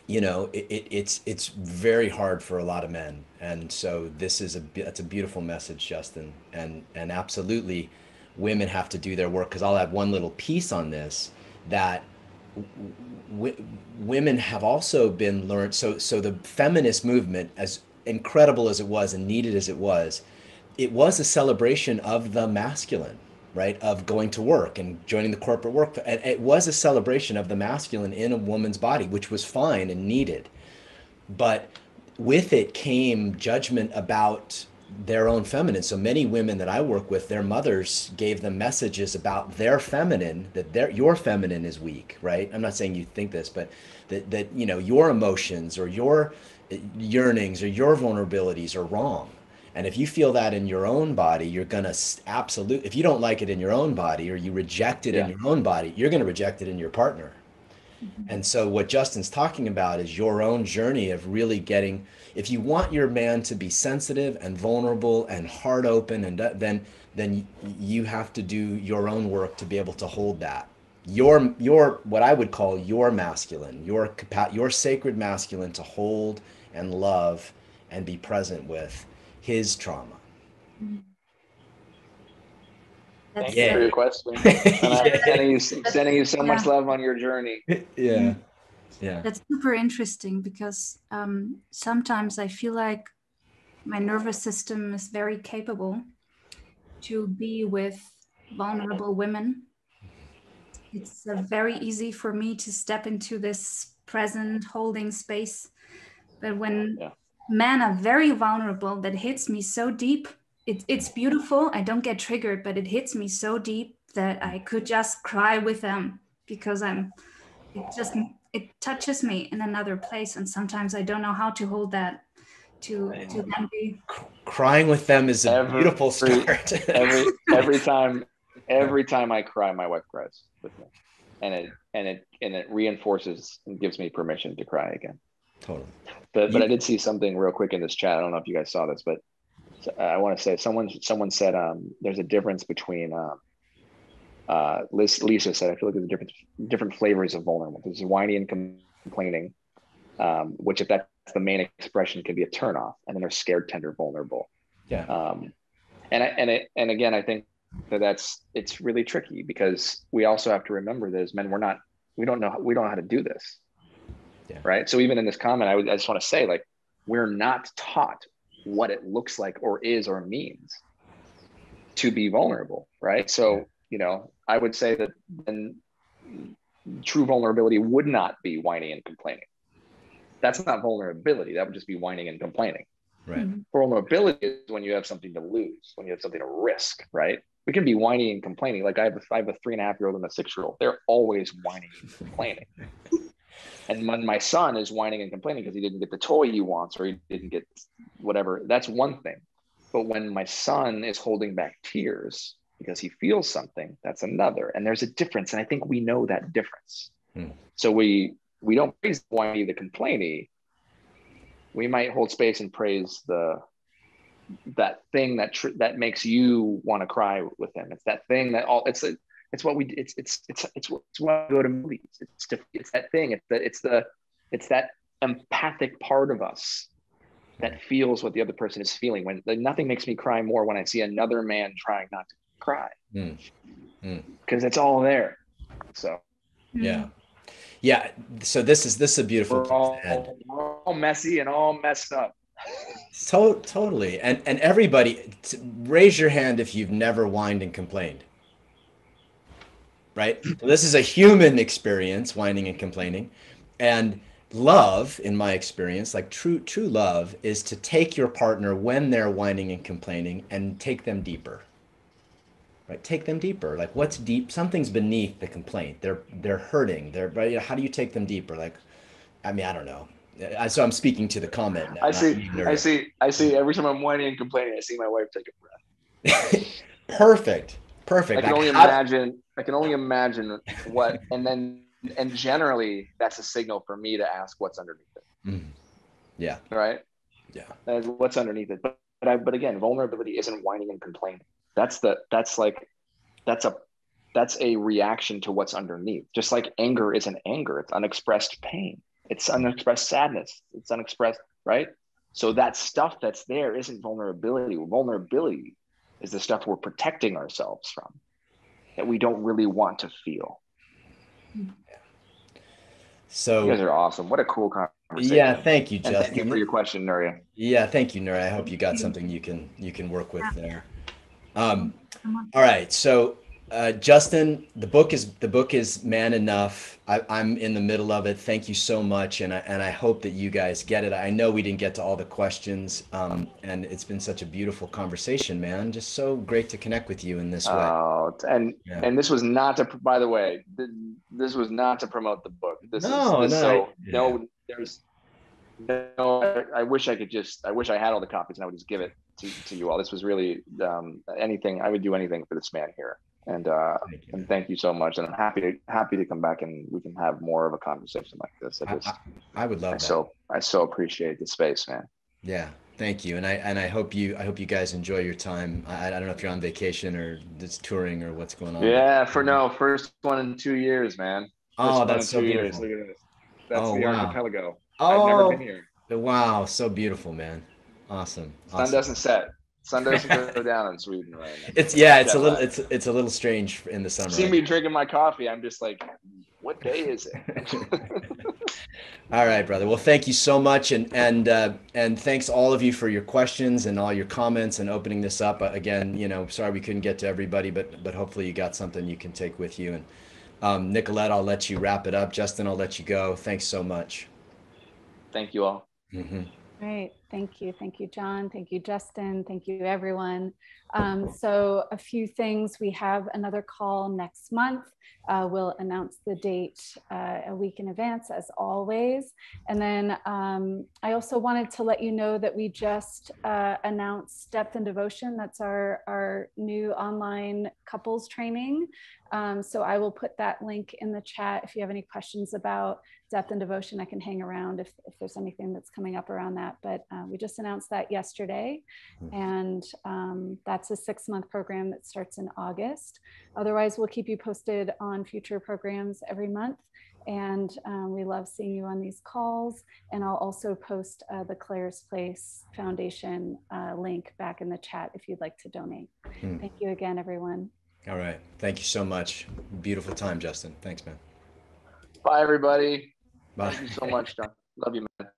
it's very hard for a lot of men. And so that's a beautiful message, Justin. And absolutely women have to do their work, because I'll add one little piece on this, that women have also been learned. So the feminist movement, as incredible as it was and needed as it was a celebration of the masculine, right? Of going to work and joining the corporate work. And it was a celebration of the masculine in a woman's body, which was fine and needed. But with it came judgment about their own feminine. So many women that I work with, their mothers gave them messages about their feminine, that your feminine is weak, right? I'm not saying you think this, but that your emotions or your yearnings or your vulnerabilities are wrong. And if you feel that in your own body, you're gonna if you don't like it in your own body or you reject it in your own body, you're gonna reject it in your partner. And so what Justin's talking about is your own journey of really getting, if you want your man to be sensitive and vulnerable and heart open, and then you have to do your own work to be able to hold that. Your what I would call your masculine, your sacred masculine, to hold and love and be present with his trauma. Thank you for your question. And I'm sending you so much love on your journey. Yeah. That's super interesting, because sometimes I feel like my nervous system is very capable to be with vulnerable women. it's very easy for me to step into this present holding space. But when men are very vulnerable, that hits me so deep. It's beautiful. I don't get triggered, but it hits me so deep that I could just cry with them because it touches me in another place. And sometimes I don't know how to hold that to then be. Crying with them is a beautiful start. every time I cry, my wife cries with me, and it reinforces and gives me permission to cry again. Totally. But I did see something real quick in this chat. I don't know if you guys saw this, but I want to say someone said there's a difference between Lisa said, I feel like there's different flavors of vulnerable. There's whiny and complaining, which if that's the main expression can be a turnoff, and then there's scared, tender, vulnerable. Yeah. And again, I think it's really tricky because we also have to remember that as men, we don't know how to do this. Yeah. Right. So even in this comment, I just want to say, like, we're not taught what it looks like or is or means to be vulnerable. Right. So, I would say that then true vulnerability would not be whining and complaining. That's not vulnerability. That would just be whining and complaining. Right. Vulnerability is when you have something to lose, when you have something to risk, right? We can be whining and complaining. Like I have a 3.5-year-old and a 6-year-old. They're always whining and complaining. And when my son is whining and complaining because he didn't get the toy he wants or he didn't get whatever, that's one thing. But when my son is holding back tears because he feels something, that's another. And there's a difference. And I think we know that difference. So we don't praise the whiny, the complainy. We might hold space and praise that thing that makes you want to cry with him. It's that thing that it's what we go to movies. It's that thing. It's that empathic part of us that feels what the other person is feeling. When nothing makes me cry more when I see another man trying not to cry, because it's all there. So yeah. So this is a beautiful. We're all messy and all messed up. Totally. And everybody, raise your hand if you've never whined and complained. Right? So this is a human experience, whining and complaining. And love, in my experience, like true love, is to take your partner when they're whining and complaining and take them deeper. Right? Take them deeper. Like what's deep? Something's beneath the complaint. They're hurting. Right? How do you take them deeper? Like, I mean, I don't know. So I'm speaking to the comment now. I see. Every time I'm whining and complaining, I see my wife take a breath. Perfect. I can only imagine what, and generally that's a signal for me to ask what's underneath it. Yeah. Right. Yeah. And what's underneath it, but again, vulnerability isn't whining and complaining. That's a reaction to what's underneath. Just like anger isn't anger, it's unexpressed pain. It's unexpressed sadness. It's unexpressed, right? So that stuff that's there isn't vulnerability. Vulnerability is the stuff we're protecting ourselves from, that we don't really want to feel. So you guys are awesome. What a cool conversation. Yeah, thank you, Justin. And thank you for your question, Nuria. Yeah, thank you, Nuria. I hope you got something you can work with there. All right, so Justin, the book is Man Enough. I'm in the middle of it. Thank you so much, and I hope that you guys get it. I know we didn't get to all the questions, and it's been such a beautiful conversation, man. Just so great to connect with you in this way. And this was not to, by the way, this was not to promote the book. I wish I had all the copies and I would just give it to you all. This was really I would do anything for this man here. And thank you so much. And I'm happy to come back and we can have more of a conversation like this. I would love that. I so appreciate the space, man. Yeah, thank you. And I hope you guys enjoy your time. I don't know if you're on vacation or just touring or what's going on. Yeah, first one in 2 years, man. That's so beautiful. Look at this. That's the archipelago. Oh, I've never been here. Wow, so beautiful, man. Awesome. Sun doesn't set. Sun doesn't go down in Sweden right now. It's a little strange in the summer. See me drinking my coffee. I'm just like, what day is it? All right, brother. Well, thank you so much, and thanks all of you for your questions and all your comments and opening this up. Again, sorry we couldn't get to everybody, but hopefully you got something you can take with you. And Nicolette, I'll let you wrap it up. Justin, I'll let you go. Thanks so much. Thank you all. Great. Thank you. Thank you, John. Thank you, Justin. Thank you, everyone. So a few things. We have another call next month. We'll announce the date a week in advance, as always. And then I also wanted to let you know that we just announced Depth and Devotion. That's our new online couples training. So I will put that link in the chat. If you have any questions about Depth and Devotion, I can hang around if there's anything that's coming up around that. But we just announced that yesterday. And that's a 6-month program that starts in August. Otherwise, we'll keep you posted on future programs every month. And we love seeing you on these calls. And I'll also post the Claire's Place Foundation link back in the chat if you'd like to donate. Thank you again, everyone. All right. Thank you so much. Beautiful time, Justin. Thanks, man. Bye, everybody. Bye. Thank you so much, John. Love you, man.